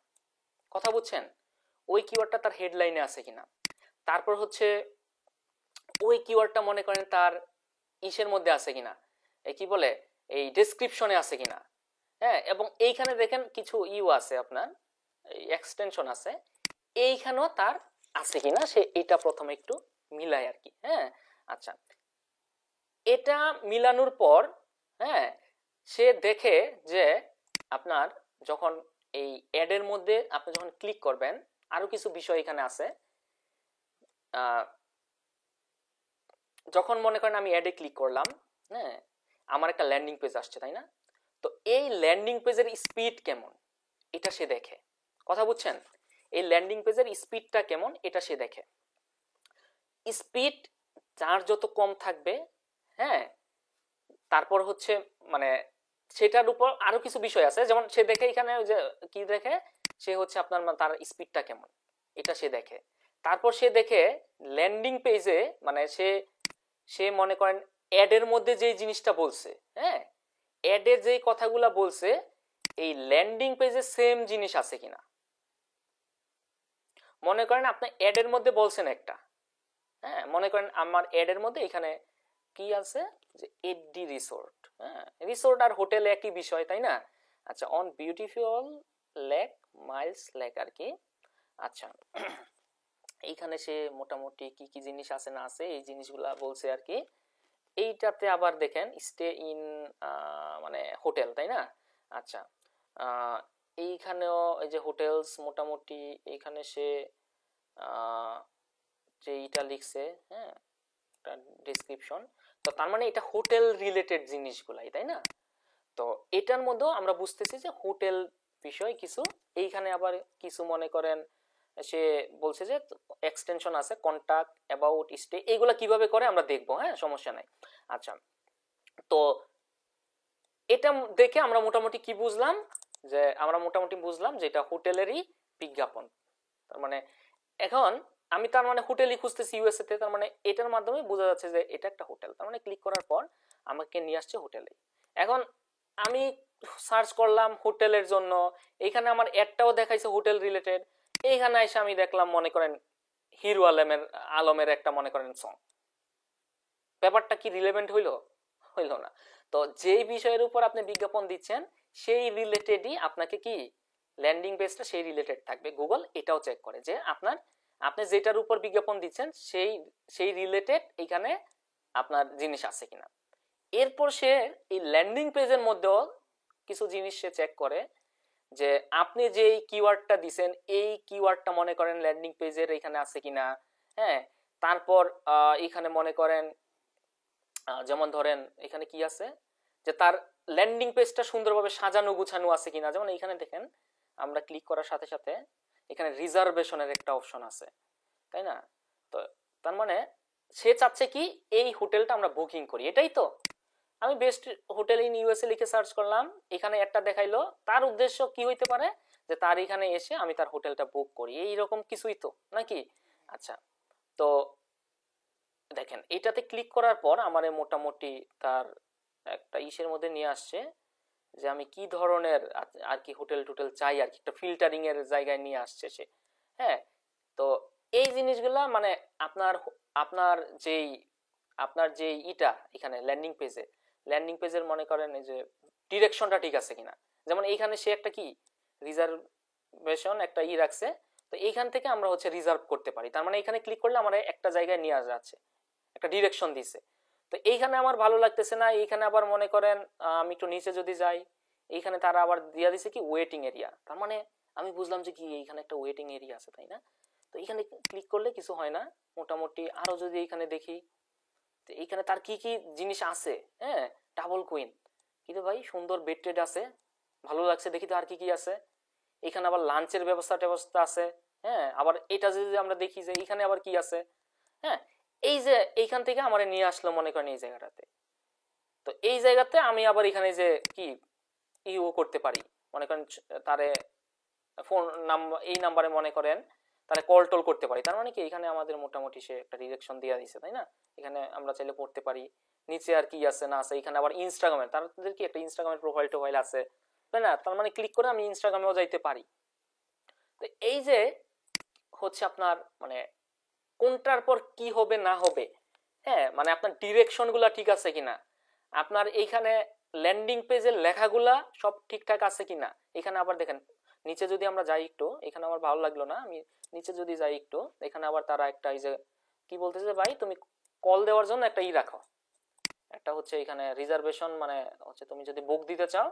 কথা বুঝছেন, ওই কিওয়ার্ডটা তার হেডলাইনে আছে কিনা। তারপর হচ্ছে ওই কিওয়ার্ডটা মনে করেন তার ইসের মধ্যে আছে কিনা, এই কি বলে এই ডেসক্রিপশনে আছে কিনা। হ্যাঁ, এবং এইখানে দেখেন কিছু আছে আপনার এক্সটেনশন আছে, এইখানেও তার আছে কিনা সে এটা প্রথমে একটু মিলায় আর কি। হ্যাঁ, আচ্ছা, এটা মিলানোর পর হ্যাঁ সে দেখে যে আপনার যখন এই অ্যাডের মধ্যে আপনি যখন ক্লিক করবেন আরো কিছু বিষয় এখানে আছে। যখন মনে করেন আমি অ্যাডে ক্লিক করলাম, হ্যাঁ আমার একটা ল্যান্ডিং পেজ আসছে, তাই না? তো এই ল্যান্ডিং পেজের স্পিড কেমন এটা সে দেখে, কথা বুঝছেন, এই ল্যান্ডিং পেজের স্পিডটা কেমন এটা সে দেখে। স্পিড যার যত কম থাকবে হ্যাঁ তারপর হচ্ছে মানে সেটার উপর আরো কিছু বিষয় আছে, যেমন সে দেখে এখানে যে কি দেখে সে হচ্ছে আপনার তার স্পিডটা কেমন এটা সে দেখে। তারপর সে দেখে ল্যান্ডিং পেজে মানে সে মনে করেন অ্যাডের মধ্যে যেই জিনিসটা বলছে, হ্যাঁ অ্যাডের যেই কথাগুলা বলছে এই ল্যান্ডিং পেজে সেম জিনিস আছে কিনা। মনে করেন আপনি অ্যাডের মধ্যে বলছেন একটা, হ্যাঁ মনে করেন আমার অ্যাডের মধ্যে এখানে কি আছে যে এডি রিসোর্ট, হ্যাঁ রিসোর্ট আর হোটেল একই বিষয় তাই না। আচ্ছা on beautiful lake miles lake আর কি। আচ্ছা এইখানে সে মোটামুটি কি কি জিনিস আছে না আছে এই জিনিসগুলা বলছে আর কি। এইটাতে আবার দেখেন স্টে ইন মানে হোটেল তাই না। আচ্ছা এইখানেও এই যে হোটেলস মোটামুটি এইখানে সে যে এইটা লিখছে, হ্যাঁ ডেসক্রিপশন, তো তার মানে এটা হোটেল রিলেটেড জিনিসগুলাই তাই না। তো এটার মধ্যেও আমরা বুঝতেছি যে হোটেল বিষয় কিছু। এইখানে আবার কিছু মনে করেন সে বলছে যে এক্সটেনশন আছে কন্টাক্ট অ্যাবাউট স্টে, এইগুলা কিভাবে করে আমরা দেখবো, হ্যাঁ সমস্যা নাই। আচ্ছা তো এটা দেখে আমরা মোটামুটি কি বুঝলাম, যে আমরা মোটামুটি বুঝলাম যে এটা হোটেলেরই বিজ্ঞাপন। তার মানে এখন আমি তার মানে হোটেলই খুঁজতেছি ইউএসএ তে, তার মানে এটার মাধ্যমে বোঝা যাচ্ছে যে এটা একটা হোটেল। তার মানে ক্লিক করার পর আমাকে নিয়ে আসছে হোটেলে। এখন আমি সার্চ করলাম হোটেলের জন্য, এইখানে আমার অ্যাডটাও দেখাইছে হোটেল রিলেটেড। এইখানে এসে আমি দেখলাম মনে করেন হিরো আলমের একটা মনে করেন সং। ব্যাপারটা কি রিলেভেন্ট হইল? হইল না। তো যেই বিষয়ের উপর আপনি বিজ্ঞাপন দিচ্ছেন সেই রিলেটেডই আপনাকে কি ল্যান্ডিং পেজটা সেই রিলেটেড থাকবে। গুগল এটাও চেক করে যে আপনি যেটার উপর বিজ্ঞাপন দিচ্ছেন সেই রিলেটেড এখানে আপনার জিনিস আছে কিনা। এরপর সে এই ল্যান্ডিং পেজের মধ্যেও কিছু জিনিস সে চেক করে যে আপনি যে কিওয়ার্ডটা দিছেন এই কিওয়ার্ডটা মনে করেন ল্যান্ডিং পেজের এখানে আছে কিনা, হ্যাঁ। তারপর এখানে মনে করেন যেমন ধরেন এখানে কি আছে যে তার ল্যান্ডিং পেজটা সুন্দরভাবে সাজানো গুছানো আছে কিনা। যেমন এখানে দেখেন আমরা ক্লিক করার সাথে সাথে এখানে রিজার্ভেশনের একটা অপশন আছে তাই না। তো তার মানে সে চাচ্ছে কি এই হোটেলটা আমরা বুকিং করি, এটাই তো। আমি বেস্ট হোটেল ইন ইউএসএ লিখে সার্চ করলাম, এখানে একটা দেখাইলো। তার উদ্দেশ্য কি হইতে পারে যে তার এখানে এসে আমি তার হোটেলটা বুক করি, এইরকম কিছুই তো নাকি। আচ্ছা তো দেখেন এটাতে ক্লিক করার পর আমার মোটামুটি তার একটা ইসের মধ্যে নিয়ে আসছে যে আমি কি ধরনের আর কি হোটেল টোটেল চাই আর কি, একটা ফিল্টারিং এর জায়গায় নিয়ে আসছে সে, হ্যাঁ। তো এই জিনিসগুলা মানে আপনার আপনার যেই আপনার যে ইটা এখানে ল্যান্ডিং পেজের মনে করেন এই যে ডিরেকশনটা ঠিক আছে কিনা। যেমন এইখানে সে একটা কি রিজার্ভেশন একটা রাখছে, তো এইখান থেকে আমরা হচ্ছে রিজার্ভ করতে পারি। তার মানে এখানে ক্লিক করলে আমার একটা জায়গায় নিয়ে যাচ্ছে, একটা ডিরেকশন দিছে। তো এইখানে আমার ভালো লাগতেছে না, এইখানে আবার মনে করেন আমি একটু নিচে যদি যাই এইখানে তারা আবার দিয়া দিছে কি ওয়েটিং এরিয়া। তার মানে আমি বুঝলাম যে কি এইখানে একটা ওয়েটিং এরিয়া আছে তাই না। তো এইখানে ক্লিক করলে কিছু হয় না। মোটামুটি আরো যদি এইখানে দেখি এইখানে তার কি কি জিনিস আছে, হ্যাঁ ডাবল কুইন কিন্তু ভাই সুন্দর বেড টেড আছে, ভালো লাগছে। দেখি তো আর কি কি আছে। এখানে আবার লাঞ্চের ব্যবস্থা আছে, হ্যাঁ। আবার এটা যদি আমরা দেখি যে এখানে আবার কি আছে, হ্যাঁ। এই যে এইখান থেকে আমার নিয়ে আসলো মনে করেন এই জায়গাটাতে। তো এই জায়গাতে আমি আবার এখানে যে কি ইউ করতে পারি মনে করেন তারে ফোন নাম্বার এই নাম্বারে মনে করেন তারা কল টল করতে পারি। তার মানে কি এখানে আমাদের মোটামুটি সে একটা ডিরেকশন দিয়ে দিছে তাই না। এখানে আমরা চাইলে পড়তে পারি। নিচে আর কি আছে না আছে, এখানে আবার ইনস্টাগ্রামের তাদের কি একটা ইনস্টাগ্রামের প্রোফাইল আছে তাই না। তার মানে ক্লিক করে আমি ইনস্টাগ্রামেও যাইতে পারি। তো এই যে হচ্ছে আপনার মানে কোনটার পর কি হবে না হবে, হ্যাঁ মানে আপনার ডিরেকশন গুলা ঠিক আছে কিনা, আপনার এইখানে ল্যান্ডিং পেজের লেখাগুলা সব ঠিকঠাক আছে কিনা। এখানে আবার দেখেন নিচে যদি আমরা যাই একটু, এখানে আমার ভালো লাগলো না, আমি নিচে যদি যাই একটু এখানে আবার তারা একটা এই যে কি বলতেছে ভাই তুমি কল দেওয়ার জন্য একটা রাখো, একটা হচ্ছে এখানে রিজার্ভেশন মানে হচ্ছে তুমি যদি বুক দিতে চাও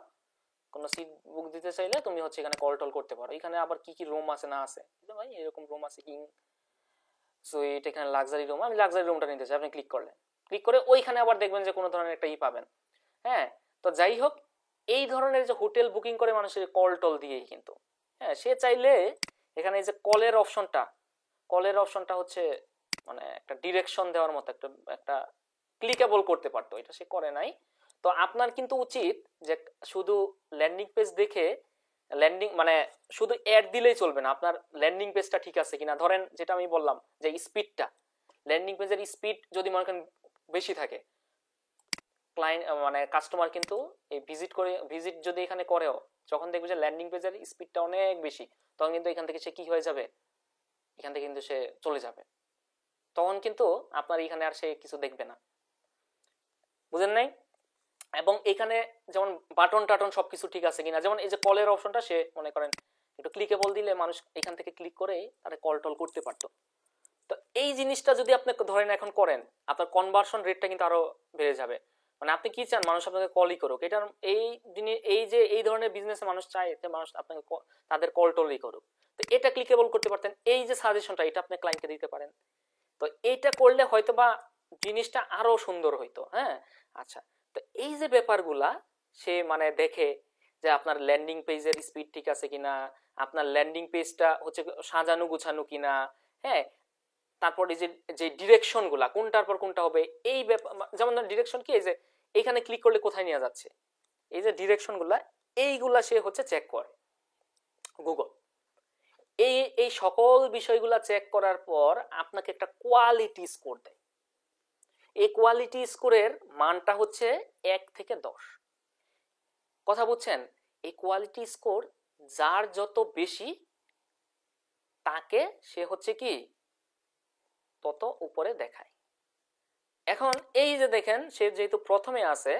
কোনো সিট বুক দিতে চাইলে তুমি হচ্ছে এখানে কল টল করতে পারো। এখানে আবার কি কি রুম আছে না আছে ভাই এরকম রুম আছে কিং সুইট, এখানে লাক্সারি রুম, আমি লাক্সারি রুমটা নিতে চাই। আপনি ক্লিক করে ওইখানে আবার দেখবেন যে কোনো ধরনের একটা পাবেন, হ্যাঁ। তো যাই হোক এই ধরনের যে হোটেল বুকিং করে মানুষের কল টল দিয়েই কিন্তু, হ্যাঁ সে চাইলে এখানে এই যে কলের অপশনটা হচ্ছে মানে একটা ডিরেকশন দেওয়ার মতো একটা ক্লিকেবল করতে পারতো, এটা সে করে নাই। তো আপনার কিন্তু উচিত যে শুধু ল্যান্ডিং পেজ দেখে ল্যান্ডিং মানে শুধু অ্যাড দিলেই চলবে না, আপনার ল্যান্ডিং পেজটা ঠিক আছে কিনা। ধরেন যেটা আমি বললাম যে স্পিডটা, ল্যান্ডিং পেজের স্পিড যদি মনে করেন বেশি থাকে ক্লায়েন্ট মানে কাস্টমার কিন্তু এই ভিজিট যদি এখানে করেও যখন দেখবে যে ল্যান্ডিং পেজের স্পিডটা অনেক বেশি তখন কিন্তু এখান থেকে সে কি হয়ে যাবে, এখান থেকে কিন্তু সে চলে যাবে। তখন কিন্তু আপনার এখানে আর সে কিছু দেখবে না। বুঝেন নাই? এবং এখানে যেমন বাটন টাটন সবকিছু ঠিক আছে কিনা, যেমন এই যে কলের অপশনটা সে মনে করেন একটু ক্লিকেবল দিলে মানুষ এখান থেকে ক্লিক করে তারা কল টল করতে পারতো। তো এই জিনিসটা যদি আপনি ধরেন এখন করেন, আপনার কনভার্সন রেটটা কিন্তু আরো বেড়ে যাবে। মানে আপনি কি চান মানুষ আপনাকে কলই করুক, এটা এই এই যে এই ধরনের বিজনেসে মানুষ চায় যে মানুষ আপনাকে তাদের কল টলই করুক। তো এটা ক্লিকেবল করতে পারতেন, এই যে সাজেশনটা এটা আপনি ক্লায়েন্টকে দিতে পারেন। তো এইটা করলে হয়তো বা জিনিসটা আরো সুন্দর হইতো। হ্যাঁ, আচ্ছা, তো এই যে ব্যাপারগুলা সে মানে দেখে যে আপনার ল্যান্ডিং পেজের স্পিড ঠিক আছে কিনা, আপনার ল্যান্ডিং পেজটা হচ্ছে সাজানো গুছানো কিনা, হ্যাঁ, তারপর এই যে যে ডিরেকশন গুলা কোনটার পর কোনটা হবে, এই ব্যাপার, যেমন ডিরেকশন কি, এই যে এখানে ক্লিক করলে কোথায় নিয়ে যাচ্ছে, এই যে ডিরেকশন গুলা এইগুলা সে হচ্ছে চেক করে গুগল। এই এই সকল বিষয়গুলা চেক করার পর আপনাকে একটা কোয়ালিটি স্কোর দেয়। এই কোয়ালিটি স্কোরের মানটা হচ্ছে 1 থেকে 10। কথা বুঝছেন? এই কোয়ালিটি স্কোর যার যত বেশি তাকে সে হচ্ছে কি তত উপরে দেখায়। এখন এই যে দেখেন সে যেহেতু প্রথমে আছে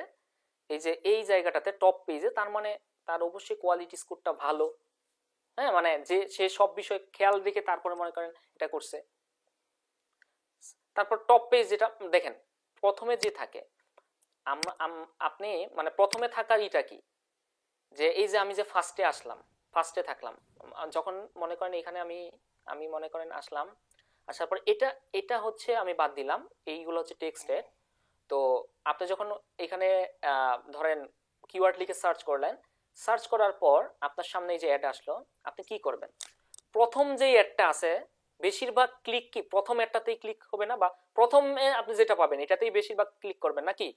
এই যে এই জায়গাটাতে টপ পেজে, তার মানে তার অবশ্যই কোয়ালিটি স্কোরটা ভালো। হ্যাঁ, মানে যে সে সব বিষয় খেয়াল রেখে তারপরে মনে করেন এটা করছে। তারপর টপ পেজ যেটা দেখেন প্রথমে যে থাকে, আপনি মানে প্রথমে থাকার ইটা কি, যে এই যে আমি যে ফার্স্টে আসলাম, ফার্স্টে থাকলাম, যখন মনে করেন এখানে আমি আমি মনে করেন আসলাম, আসার পর এটা এটা হচ্ছে আমি বাদ দিলাম, এইগুলো হচ্ছে টেক্সটের। তো আপনি যখন এখানে ধরেন কিওয়ার্ড লিখে সার্চ করলেন, সার্চ করার পর আপনার সামনে এই যে অ্যাড আসলো, আপনি কি করবেন, প্রথম যে অ্যাডটা আছে বেশিরভাগ ক্লিক কি প্রথম অ্যাডটাতেই ক্লিক হবে না, বা প্রথমে আপনি যেটা পাবেন এটাতেই বেশিরভাগ ক্লিক করবেন নাকি?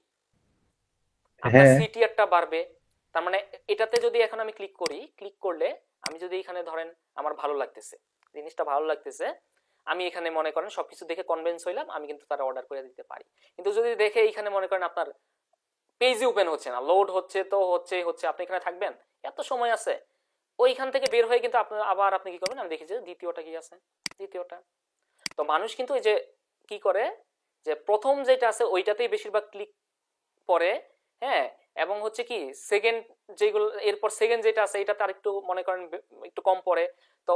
আপনার হ্যাঁ সিটিআরটা বাড়বে। তার মানে এটাতে যদি এখন আমি ক্লিক করি, ক্লিক করলে আমি যদি এখানে ধরেন আমার ভালো লাগতেছে, জিনিসটা ভালো লাগতেছে, আমি এখানে মনে করেন সবকিছু দেখে কনভিন্স হইলাম, আমি কিন্তু তারা অর্ডার করে দিতে পারি। কিন্তু যদি দেখে এইখানে মনে করেন আপনার পেজই ওপেন হচ্ছে না, লোড হচ্ছে তো হচ্ছে আপনি এখানে থাকবেন, এত সময় আছে, ওইখান থেকে বের হয়ে কিন্তু আপনার আবার আপনি কি করবেন, আমি দেখি যে দ্বিতীয়টা কি আছে, দ্বিতীয়টা। তো মানুষ কিন্তু এই যে কি করে যে প্রথম যেটা আছে ওইটাতেই বেশিরভাগ ক্লিক করে। হ্যাঁ, এবং হচ্ছে কি সেকেন্ড যেগুলো এরপর সেকেন্ড যেটা আছে এটা তার একটু মনে করেন একটু কম পড়ে। তো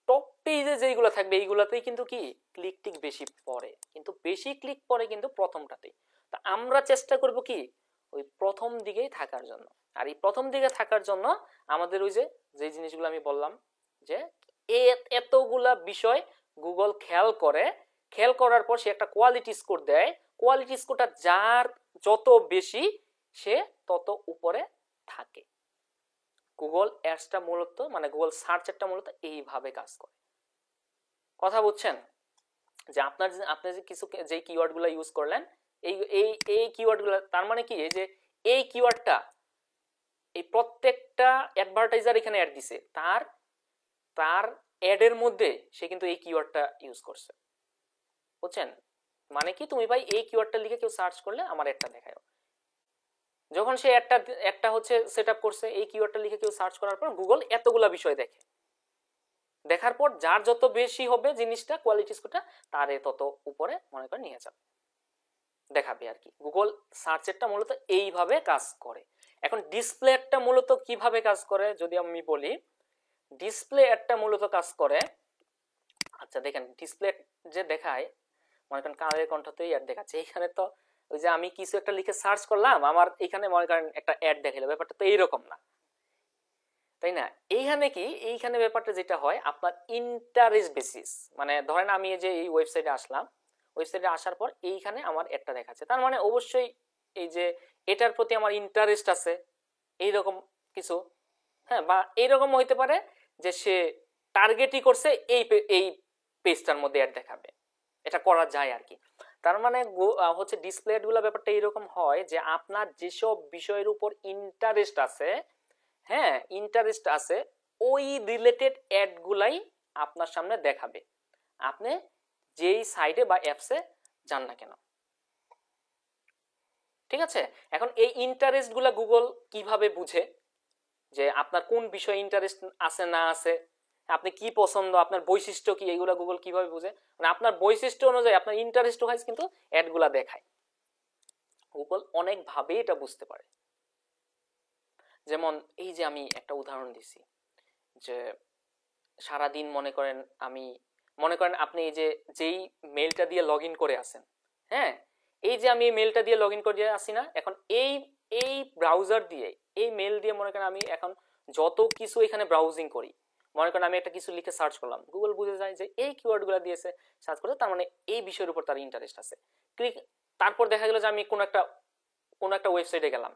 টপ পেজে যেগুলো থাকবে এইগুলাতেই কিন্তু কি ক্লিক টিক বেশি পড়ে, কিন্তু বেশি ক্লিক পড়ে কিন্তু প্রথমটাতেই। তা আমরা চেষ্টা করব কি ওই প্রথম দিকেই থাকার জন্য। আর এই প্রথম দিকে থাকার জন্য আমাদের ওই যে যে জিনিসগুলো আমি বললাম, যে এতগুলা বিষয় গুগল খেয়াল করে, খেয়াল করার পর সে একটা কোয়ালিটি স্কোর দেয়, কোয়ালিটি স্কোরটা যার যত বেশি সে তত উপরে থাকে। গুগল অ্যাডসটা মূলত মানে গুগল সার্চেরটা মূলত এইভাবে কাজ করে। কথা বুঝছেন? যে আপনার আপনি যে কিছু যে কিওয়ার্ডগুলো ইউজ করলেন, এই এই এই কিওয়ার্ডগুলো তার মানে কি, এই যে এই কিওয়ার্ডটা এই প্রত্যেকটা অ্যাডভার্টাইজার এখানে অ্যাড দিছে, তার তার অ্যাডের মধ্যে সে কিন্তু এই কিওয়ার্ডটা ইউজ করছে। বুঝছেন? মানে কি তুমি ভাই এই কিওয়ার্ডটা লিখে কেউ সার্চ করলে আমার অ্যাডটা দেখায়, যখন সে একটা হচ্ছে সেট আপ করছে, এই কিওয়ার্ডটা লিখে কেউ সার্চ করার পর গুগল এতগুলা বিষয় দেখে, দেখার পর যার যত বেশি হবে জিনিসটা কোয়ালিটি স্কোরটা তারে তত উপরে মনে করে নিয়ে যাবে, দেখাবে আর কি। গুগল সার্চেরটা মূলত এইভাবে কাজ করে। এখন ডিসপ্লে অ্যাডটা মূলত কিভাবে কাজ করে যদি আমি বলি, ডিসপ্লে অ্যাডটা মূলত কাজ করে, আচ্ছা দেখেন ডিসপ্লে যে দেখায় মনে করেন কালের কণ্ঠতেই অ্যাড দেখাচ্ছে, এখানে তো ওই যে আমি কিছু একটা লিখে সার্চ করলাম আমার এখানে মনে করেন একটা অ্যাড দেখালো, ব্যাপারটা তো এইরকম না, তাই না? এইখানে কি এইখানে ব্যাপারটা যেটা হয় আপনার ইন্টারেস্ট বেসিস, মানে ধরেন আমি এই যে এই ওয়েবসাইটে আসলাম, ওয়েবসাইটে আসার পর এইখানে আমার অ্যাডটা দেখাচ্ছে, তার মানে অবশ্যই এই যে এটার প্রতি আমার ইন্টারেস্ট আছে এইরকম কিছু। হ্যাঁ, বা এইরকম হইতে পারে যে সে টার্গেটই করছে এই এই পেজটার মধ্যে অ্যাড দেখাবে, এটা করা যায় আর কি। তার মানে হচ্ছে ডিসপ্লে অ্যাডগুলো ব্যাপারটা এরকম হয় যে আপনার যেসব বিষয়ের উপর ইন্টারেস্ট আছে, হ্যাঁ ইন্টারেস্ট আছে, ওই রিলেটেড অ্যাডগুলাই আপনার সামনে দেখাবে আপনি যেই সাইটে বা অ্যাপসে যান না কেন। ঠিক আছে? এখন এই ইন্টারেস্টগুলো গুগল কিভাবে বুঝে যে আপনার কোন বিষয়ে ইন্টারেস্ট আছে না আছে, আপনি কি পছন্দ, আপনার বৈশিষ্ট্য কি, এগুলো গুগল কিভাবে বুঝে, মানে আপনার বৈশিষ্ট্য অনুযায়ী আপনার ইন্টারেস্ট ওয়াইজ কিন্তু অ্যাডগুলা দেখায় গুগল অনেকভাবে এটা বুঝতে পারে। যেমন এই যে আমি একটা উদাহরণ দিছি যে সারাদিন মনে করেন আপনি এই যে যেই মেলটা দিয়ে লগ ইন করে আসেন, হ্যাঁ, এই যে আমি এই মেলটা দিয়ে লগ ইন করে আসি না, এখন এই এই ব্রাউজার দিয়ে এই মেল দিয়ে মনে করেন আমি এখন যত কিছু এখানে ব্রাউজিং করি, মনে করেন আমি একটা কিছু লিখে সার্চ করলাম, গুগল বুঝে যায় যে এই কিওয়ার্ডগুলো দিয়েছে সার্চ করতে, তার মানে এই বিষয়ের উপর তার ইন্টারেস্ট আছে। ক্লিক, তারপর দেখা গেল যে আমি কোনো একটা ওয়েবসাইটে গেলাম,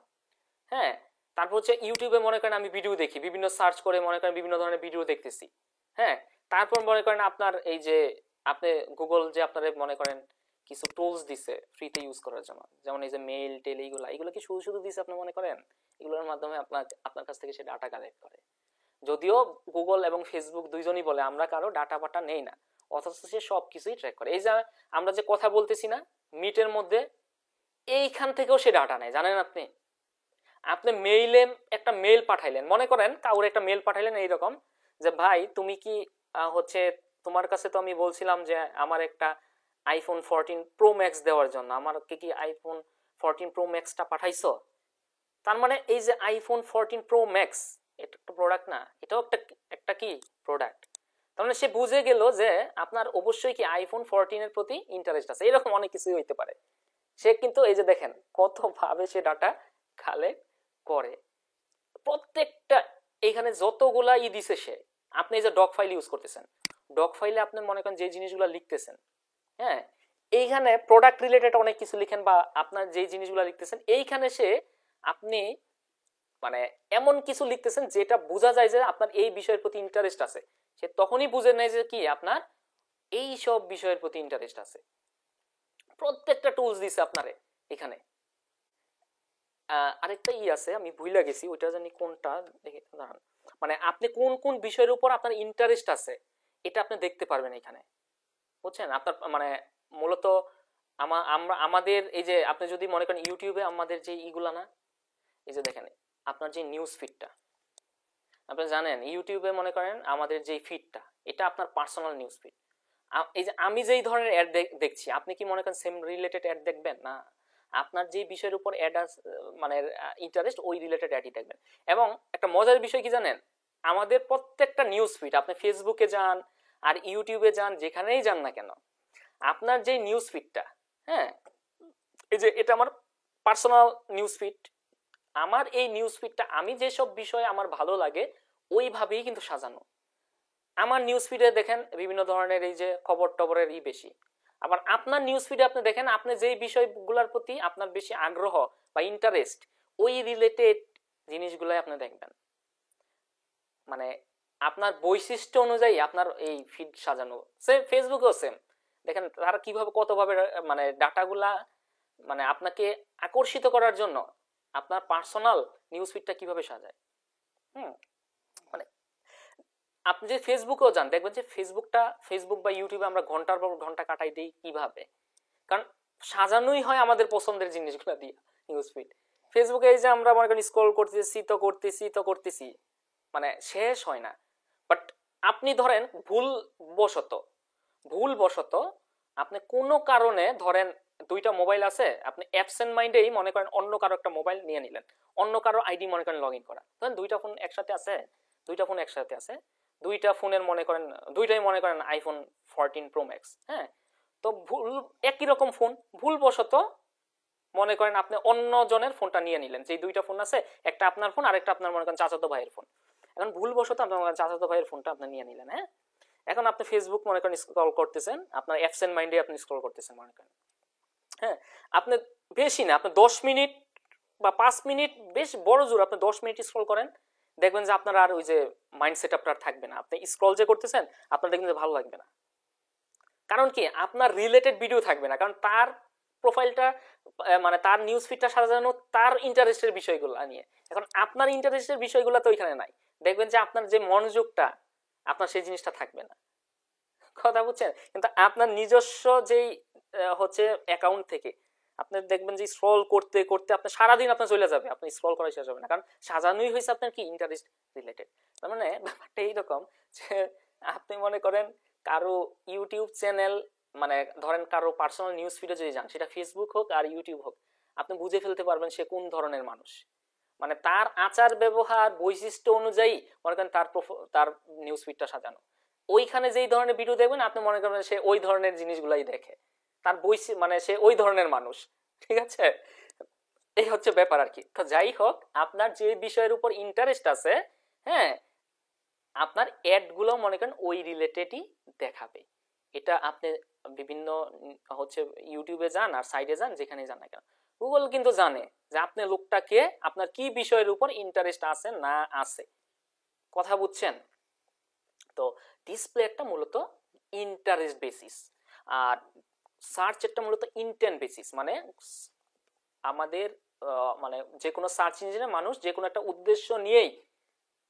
হ্যাঁ, তারপর হচ্ছে ইউটিউবে মনে করেন আমি ভিডিও দেখি, বিভিন্ন সার্চ করে মনে করেন বিভিন্ন ধরনের ভিডিও দেখতেছি, হ্যাঁ, তারপর মনে করেন আপনার এই যে আপনি গুগল যে আপনার মনে করেন কিছু টুলস দিছে ফ্রিতে ইউজ করার জন্য, যেমন এই যে মেইল টেল এইগুলো কি শুধু শুধু দিছে আপনি মনে করেন? এগুলোর মাধ্যমে আপনার কাছ থেকে সে ডাটা কালেক্ট করে। যদিও গুগল এবং ফেসবুক দুইজনই বলে আমরা কারো ডাটা বাটা নেই না, অথচ সে সব কিছুই ট্র্যাক করে। এই যে আমরা যে কথা বলতেছি না মিটের মধ্যে, এইখান থেকেও সে ডাটা নেয়, জানেন আপনি? আপনি মেইলে একটা মেল পাঠাইলেন, মনে করেন কাউরে একটা মেল পাঠাইলেন এইরকম যে ভাই তুমি কি হচ্ছে তোমার কাছে তো আমি বলছিলাম যে আমার একটা আইফোন 14 প্রো ম্যাক্স দেওয়ার জন্য, আমাকে কি আইফোন 14 প্রো ম্যাক্সটা পাঠাইছো? তার মানে এই যে আইফোন 14 প্রো ম্যাক্স এটা একটা প্রোডাক্ট না, এটাও একটা কি প্রোডাক্ট। তার মানে সে বুঝে গেল যে আপনার অবশ্যই কি আইফোন 14 এর প্রতি ইন্টারেস্ট আছে, এরকম অনেক কিছুই হইতে পারে। সে কিন্তু এই যে দেখেন কত ভাবে সে ডাটা কালেক্ট করে, প্রত্যেকটা এখানে যতগুলা দিছে সে। আপনি এই যে ডক ফাইল ইউজ করতেছেন, ডক ফাইলে আপনি মনে করেন যে জিনিসগুলো লিখতেছেন, হ্যাঁ, এইখানে প্রোডাক্ট রিলেটেড অনেক কিছু লিখেন বা আপনার যে জিনিসগুলো লিখতেছেন এইখানে সে আপনি মানে এমন কিছু লিখতেছেন যেটা বোঝা যায় যে আপনার এই বিষয়ের প্রতি ইন্টারেস্ট আছে, সে তখনই বুঝে নেয় যে কি আপনার এই সব বিষয়ের প্রতি ইন্টারেস্ট আছে। প্রত্যেকটা টুলস দিছে আপনারে এখানে। আরেকটা আছে আমি ভুলে গেছি, ওইটা জানি কোনটা, দেখে দাঁড়ান, মানে আপনি কোন কোন বিষয়ের উপর আপনার ইন্টারেস্ট আছে এটা আপনি দেখতে পারবেন এখানে, বুঝছেন? আপনার মানে মূলত আমাদের এই যে আপনি যদি মনে করেন ইউটিউবে আমাদের যে ইগুলা না, এই যে দেখেন আপনার যে নিউজ ফিডটা, আপনি জানেন ইউটিউবে মনে করেন আমাদের যে ফিডটা এটা আপনার পার্সোনাল নিউজ ফিড। এই যে আমি যেই ধরনের অ্যাড দেখছি আপনি কি মনে করেন সেম রিলেটেড অ্যাড দেখবেন না, আপনার যে বিষয়ের উপর অ্যাড মানে ইন্টারেস্ট ওই রিলেটেড অ্যাডই দেখবেন। এবং একটা মজার বিষয় কি জানেন, আমাদের প্রত্যেকটা নিউজ ফিড আপনি ফেসবুকে যান আর ইউটিউবে যান যেখানেই যান না কেন, আপনার যে নিউজ ফিডটা, হ্যাঁ, এই যে এটা আমার পার্সোনাল নিউজ ফিড, আমার এই নিউজ ফিডটা আমি যেসব বিষয় আমার ভালো লাগে ওইভাবেই কিন্তু সাজানো। আমার নিউজ ফিডে দেখেন বিভিন্ন ধরনের এই যে খবর টবরের বেশি, আবার আপনার নিউজ ফিডে আপনি দেখেন আপনি যেই বিষয়গুলোর প্রতি আপনার বেশি আগ্রহ বা ইন্টারেস্ট ওই রিলেটেড জিনিসগুলাই আপনি দেখবেন। মানে আপনার বৈশিষ্ট্য অনুযায়ী আপনার এই ফিড সাজানো। সেম ফেসবুকেও সেম, দেখেন তারা কিভাবে কতভাবে মানে ডাটাগুলা মানে আপনাকে আকর্ষিত করার জন্য আপনার পার্সোনাল নিউজ ফিডটা কিভাবে সাজায়। মানে আপনি যে ফেসবুকেও যান দেখবেন যে ফেসবুক বা ইউটিউবে আমরা ঘন্টার পর ঘন্টা কাটাই দিই কিভাবে, কারণ সাজানোই হয় আমাদের পছন্দের জিনিসগুলো দিয়ে নিউজ ফিড। ফেসবুকে এই যে আমরা মনে করেন স্ক্রল করতেছি মানে শেষ হয় না। বাট আপনি ধরেন ভুলবশত আপনি কোনো কারণে ধরেন দুইটা মোবাইল আছে, আপনি অ্যাবসেন্ট মাইন্ডেই মনে করেন অন্য কারো একটা মোবাইল নিয়ে নিলেন, অন্য কারো আইডি মনে করেন লগ ইন করা, ধরেন দুইটা ফোন একসাথে আছে, দুইটা ফোনের মনে করেন দুইটাই মনে করেন আইফোন 14 প্রো ম্যাক্স, হ্যাঁ, তো একই রকম ফোন ভুলবশত মনে করেন আপনি অন্য জনের ফোনটা নিয়ে নিলেন, যে দুইটা ফোন আছে একটা আপনার ফোন আরেকটা আপনার মনে করেন চাচাতো ভাইয়ের ফোন, এখন ভুলবশত আপনার চাচাতো ভাইয়ের ফোনটা আপনি নিয়ে নিলেন, হ্যাঁ, এখন আপনি ফেসবুক মনে করেন স্ক্রল করতেছেন, আপনার অ্যাবসেন্ট মাইন্ডে আপনি স্ক্রল করতেছেন মনে করেন, হ্যাঁ, আপনি বেশি না আপনি 10 মিনিট বা 5 মিনিট, বেশ বড় জোর আপনি 10 মিনিট স্ক্রল করেন, দেখবেন যে আপনার আর ওই যে মাইন্ড সেট আপটা থাকবে না, আপনি স্ক্রল যে করতেছেন আপনার দেখবেন যে ভালো লাগবে না, কারণ কি আপনার রিলেটেড ভিডিও থাকবে না, কারণ তার প্রোফাইলটা মানে তার নিউজ ফিডটা সাজানো তার ইন্টারেস্টের বিষয়গুলো নিয়ে, এখন আপনার ইন্টারেস্টের বিষয়গুলো তো ওইখানে নাই, দেখবেন যে আপনার যে মনোযোগটা আপনার সেই জিনিসটা থাকবে না, কথা বুঝছেন? কিন্তু আপনার নিজস্ব যেই হচ্ছে অ্যাকাউন্ট থেকে আপনি দেখবেন যে স্ক্রল করতে করতে আপনার সারাদিন আপনার চলে যাবে, আপনি স্ক্রল করা শেষ হবে না, কারণ সাজানোই হয়েছে আপনার কি ইন্টারেস্ট রিলেটেড। তার মানে ব্যাপারটা এইরকম যে আপনি মনে করেন কারো ইউটিউব চ্যানেল মানে ধরেন কারো পার্সোনাল নিউজ ফিডে যদি যান, সেটা ফেসবুক হোক আর ইউটিউব হোক, আপনি বুঝে ফেলতে পারবেন সে কোন ধরনের মানুষ। মানে তার আচার ব্যবহার বৈশিষ্ট্য অনুযায়ী মনে করেন তার নিউজ ফিডটা সাজানো। ওইখানে যেই ধরনের ভিডিও দেখবেন আপনি মনে করবেন সে ওই ধরনের জিনিসগুলাই দেখে, তার মানে সে ওই ধরনের মানুষ। ঠিক আছে, এই হচ্ছে ব্যাপার আর কি। তো যাই হোক, আপনার যে বিষয়ের উপর ইন্টারেস্ট আছে, হ্যাঁ, আপনার অ্যাড গুলো মনে করেন ওই রিলেটেডই দেখাবে। এটা আপনি বিভিন্ন হচ্ছে ইউটিউবে যান আর সাইডে যান, যেখানে যান না কেন, গুগল কিন্তু জানে যে আপনি লোকটাকে আপনার কি বিষয়ের উপর ইন্টারেস্ট আছে না আছে। কথা বুঝছেন? তো ডিসপ্লে একটা মূলত ইন্টারেস্ট বেসিস, আর সার্চ একটা মূলত ইন্টেন্ট বেসিস। মানে আমাদের মানে যে কোনো সার্চ ইঞ্জিনে মানুষ যে কোনো একটা উদ্দেশ্য নিয়েই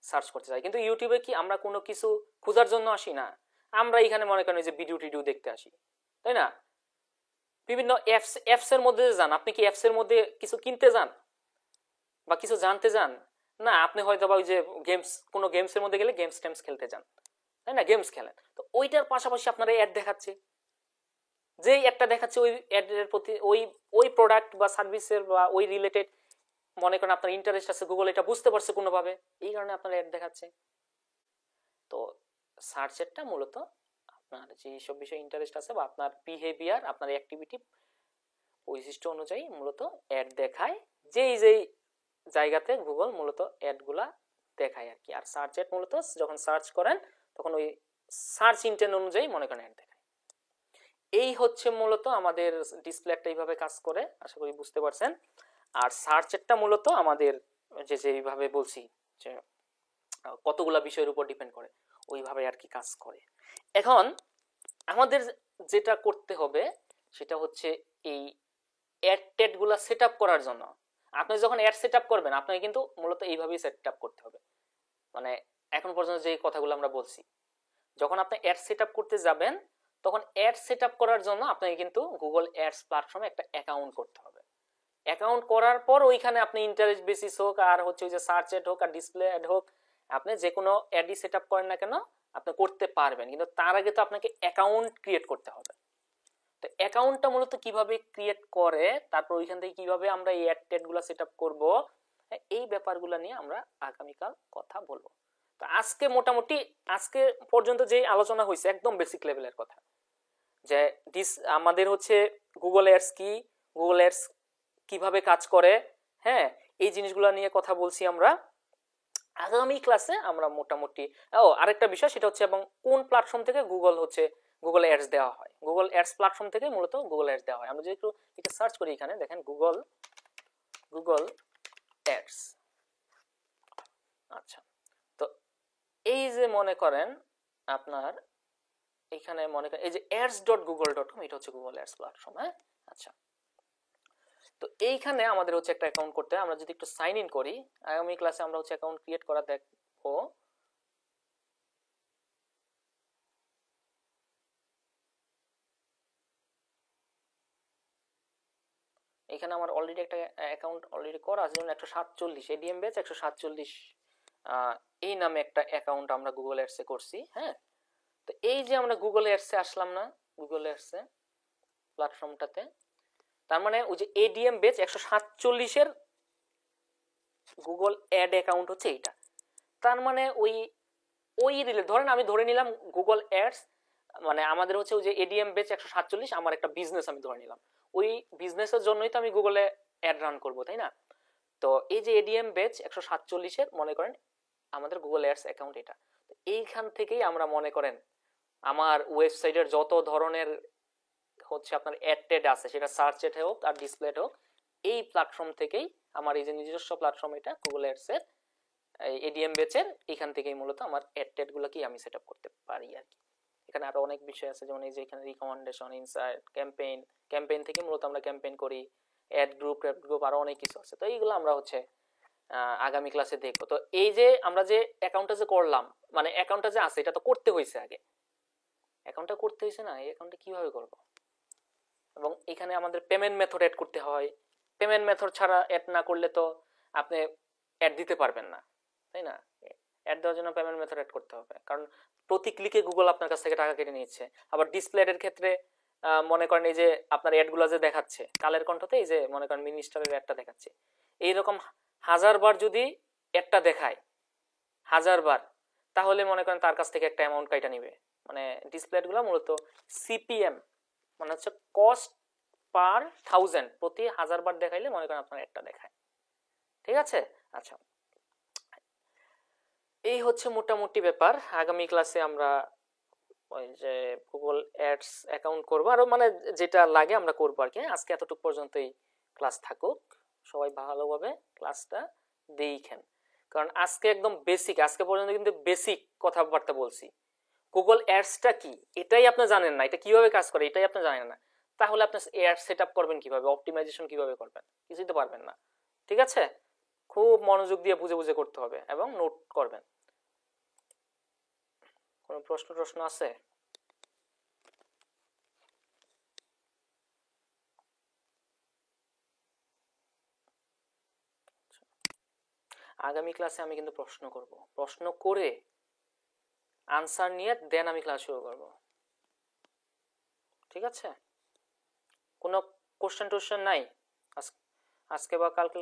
সার্চ করতে চাই, কিন্তু ইউটিউবে কি আমরা কোনো কিছু খোঁজার জন্য আসি না, আমরা এখানে মনে করেন যে ভিডিও টিডিও দেখতে আসি, তাই না? বিভিন্ন অ্যাপস এর মধ্যে যান, আপনি কি অ্যাপস এর মধ্যে কিছু কিনতে যান বা কিছু জানতে যান? না, আপনি হয়তো বা ওই যে কোনো গেমসের মধ্যে গেলে গেমস টেমস খেলতে যান, তাই না? গেমস খেলেন, তো ওইটার পাশাপাশি আপনারা অ্যাড দেখাচ্ছে, যেই একটা দেখাচ্ছে ওই অ্যাডের প্রতি ওই ওই প্রোডাক্ট বা সার্ভিসের বা ওই রিলেটেড মনে করেন আপনার ইন্টারেস্ট আছে, গুগল এটা বুঝতে পারছে কোনোভাবে, এই কারণে আপনার অ্যাড দেখাচ্ছে। তো সার্চেরটা মূলত আপনার যে সব বিষয়ে ইন্টারেস্ট আছে বা আপনার বিহেভিয়ার, আপনার অ্যাক্টিভিটি বৈশিষ্ট্য অনুযায়ী মূলত অ্যাড দেখায়, যেই জায়গাতে গুগল মূলত অ্যাডগুলা দেখায় আর কি। আর সার্চ অ্যাড মূলত যখন সার্চ করেন তখন ওই সার্চ ইন্টেন্ট অনুযায়ী মনে করেন অ্যাড দেখায়। এই হচ্ছে মূলত আমাদের ডিসপ্লে একটা এইভাবে কাজ করে, আশা করি বুঝতে পারছেন। আর সার্চেরটা মূলত আমাদের যেভাবে বলছি যে কতগুলা বিষয়ের উপর ডিপেন্ড করে, ওইভাবে আর কি কাজ করে। এখন আমাদের যেটা করতে হবে সেটা হচ্ছে এই অ্যাড টেড গুলা সেট আপ করার জন্য, আপনি যখন অ্যাড সেট আপ করবেন আপনাকে কিন্তু মূলত এইভাবেই সেট আপ করতে হবে। মানে এখন পর্যন্ত যে কথাগুলো আমরা বলছি, যখন আপনি অ্যাড সেট আপ করতে যাবেন তখন অ্যাড সেট আপ করার জন্য আপনাকে কিন্তু গুগল অ্যাডস প্ল্যাটফর্মে একটা অ্যাকাউন্ট করতে হবে। অ্যাকাউন্ট করার পর ওইখানে আপনি ইন্টারেস্ট বেসিস হোক আর হচ্ছে ওই যে সার্চ অ্যাড হোক আর ডিসপ্লে অ্যাড হোক, আপনি যে কোনো অ্যাডই সেট আপ করেন না কেন আপনি করতে পারবেন, কিন্তু তার আগে তো আপনাকে অ্যাকাউন্ট ক্রিয়েট করতে হবে। তো অ্যাকাউন্টটা মূলত কিভাবে ক্রিয়েট করে, তারপর ওইখান থেকে কিভাবে আমরা এই অ্যাড টেড গুলা সেট আপ করবো, এই ব্যাপারগুলো নিয়ে আমরা আগামীকাল কথা বলবো। তো আজকে মোটামুটি আজকে পর্যন্ত যে আলোচনা হয়েছে একদম বেসিক লেভেলের কথা, যে আমাদের হচ্ছে গুগল অ্যাডস কি, গুগল অ্যাডস কিভাবে কাজ করে, হ্যাঁ, এই জিনিসগুলো নিয়ে কথা বলছি আমরা। আগামী ক্লাসে আমরা মোটামুটি আরেকটা বিষয় সেটা হচ্ছে এবং কোন প্ল্যাটফর্ম থেকে গুগল অ্যাডস দেওয়া হয়, গুগল অ্যাডস প্ল্যাটফর্ম থেকে মূলত গুগল অ্যাডস দেওয়া হয়। আমরা যদি একটু সার্চ করি এখানে দেখেন গুগল অ্যাডস। আচ্ছা, তো এই যে মনে করেন আপনার এখানে মনে করেন এই যে ads.google.com, এটা হচ্ছে গুগল অ্যাডস প্ল্যাটফর্ম। হ্যাঁ, আচ্ছা, তো এইখানে আমাদের হচ্ছে একটা অ্যাকাউন্ট করতে হয়। আমরা যদি একটু সাইন ইন করি, আগামী ক্লাসে আমরা হচ্ছে অ্যাকাউন্ট ক্রিয়েট করা দেখবো। এখানে আমার অলরেডি একটা অ্যাকাউন্ট অলরেডি করা আছে, যেমন 147 এডিএম ব্যাচ 147 এই নামে একটা অ্যাকাউন্ট আমরা গুগল অ্যাডসে করছি। হ্যাঁ, তো এই যে আমরা গুগল অ্যাডসে আসলাম না, গুগল অ্যাডসে প্ল্যাটফর্মটাতে, তার মানে ওই যে এডিএম বেচ 147 এর গুগল অ্যাড অ্যাকাউন্ট হচ্ছে এইটা। তার মানে ওই ধরেন আমি ধরে নিলাম গুগল অ্যাডস মানে আমাদের হচ্ছে ওই যে এডিএম বেচ 147 আমার একটা বিজনেস আমি ধরে নিলাম, ওই বিজনেসের জন্যই তো আমি গুগলে অ্যাড রান করবো, তাই না? তো এই যে এডিএম বেচ 147 এর মনে করেন আমাদের গুগল অ্যাডস অ্যাকাউন্ট এটা। এইখান থেকেই আমরা মনে করেন আমার ওয়েবসাইটের যত ধরনের হচ্ছে আপনার অ্যাড টেড আছে, সেটা সার্চ এড হোক আর ডিসপ্লে হোক, এই প্ল্যাটফর্ম থেকেই আমার এই যে নিজস্ব প্ল্যাটফর্ম এটা গুগল অ্যাডস এর এডিএম বেচের, এখান থেকেই মূলত আমার অ্যাড টেড গুলোকে আমি সেট আপ করতে পারি আর কি। এখানে আরো অনেক বিষয় আছে, যেমন এই যে এখানে রিকমেন্ডেশন, ইনসাইট, ক্যাম্পেইন থেকে মূলত আমরা ক্যাম্পেইন করি, অ্যাড গ্রুপ আরো অনেক কিছু আছে। তো এইগুলো আমরা হচ্ছে আগামী ক্লাসে দেখবো। তো এই যে আমরা যে অ্যাকাউন্টটা যে করলাম, মানে অ্যাকাউন্টটা যে আছে এটা তো করতে হয়েছে আগে, অ্যাকাউন্টটা করতে হয়েছে না, এই অ্যাকাউন্টটা কিভাবে করবো? এবং এখানে আমাদের পেমেন্ট মেথড অ্যাড করতে হয়, পেমেন্ট মেথড ছাড়া অ্যাড না করলে তো আপনি অ্যাড দিতে পারবেন না, তাই না? অ্যাড দেওয়ার জন্য পেমেন্ট মেথড অ্যাড করতে হবে, কারণ প্রতি ক্লিকে গুগল আপনার কাছ থেকে টাকা কেটে নিচ্ছে। আবার ডিসপ্লে অ্যাডের ক্ষেত্রে মনে করেন এই যে আপনার অ্যাডগুলো যে দেখাচ্ছে কালের কণ্ঠতে, এই যে মনে করেন মিনিস্টারের অ্যাডটা দেখাচ্ছে, এইরকম 1000 বার যদি অ্যাডটা দেখায় 1000 বার, তাহলে মনে করেন তার কাছ থেকে একটা অ্যামাউন্ট কাইটা নিবে। মানে ডিসপ্লে অ্যাডগুলো মূলত সিপিএম, মানে হচ্ছে কস্ট পার 1000, প্রতি 1000 বার দেখাইলে মনে করেন আপনার অ্যাডটা দেখায়। ঠিক আছে? আচ্ছা, এই হচ্ছে মোটামুটি ব্যাপার। আগামী ক্লাসে আমরা ওই যে গুগল অ্যাডস অ্যাকাউন্ট করবো, আরো মানে যেটা লাগে আমরা করবো আর কি। আজকে এতটুকু পর্যন্তই ক্লাস থাকুক, সবাই ভালোভাবে ক্লাসটা দেখেন, কারণ আজকে একদম বেসিক, আজকে পর্যন্ত কিন্তু বেসিক কথাবার্তা বলছি। গুগল অ্যাডসটা কি এটাই আপনি জানেন না, এটা কিভাবে কাজ করে এটাই আপনি জানেন না, তাহলে আপনি অ্যাড সেট আপ করবেন কিভাবে, অপটিমাইজেশন কিভাবে করবেন, কিছুই তো পারবেন না। ঠিক আছে? খুব মনোযোগ দিয়ে বুঝে বুঝে করতে হবে এবং নোট করবেন। কোনো প্রশ্ন আছে? আগামী ক্লাসে আমি কিন্তু প্রশ্ন করব, প্রশ্ন করে আনসার নিয়ে দেন আমি ক্লাস শুরু করব। ঠিক আছে? কোনো কোশ্চেন টোশ্চেন নাই আজকে বা কালকে?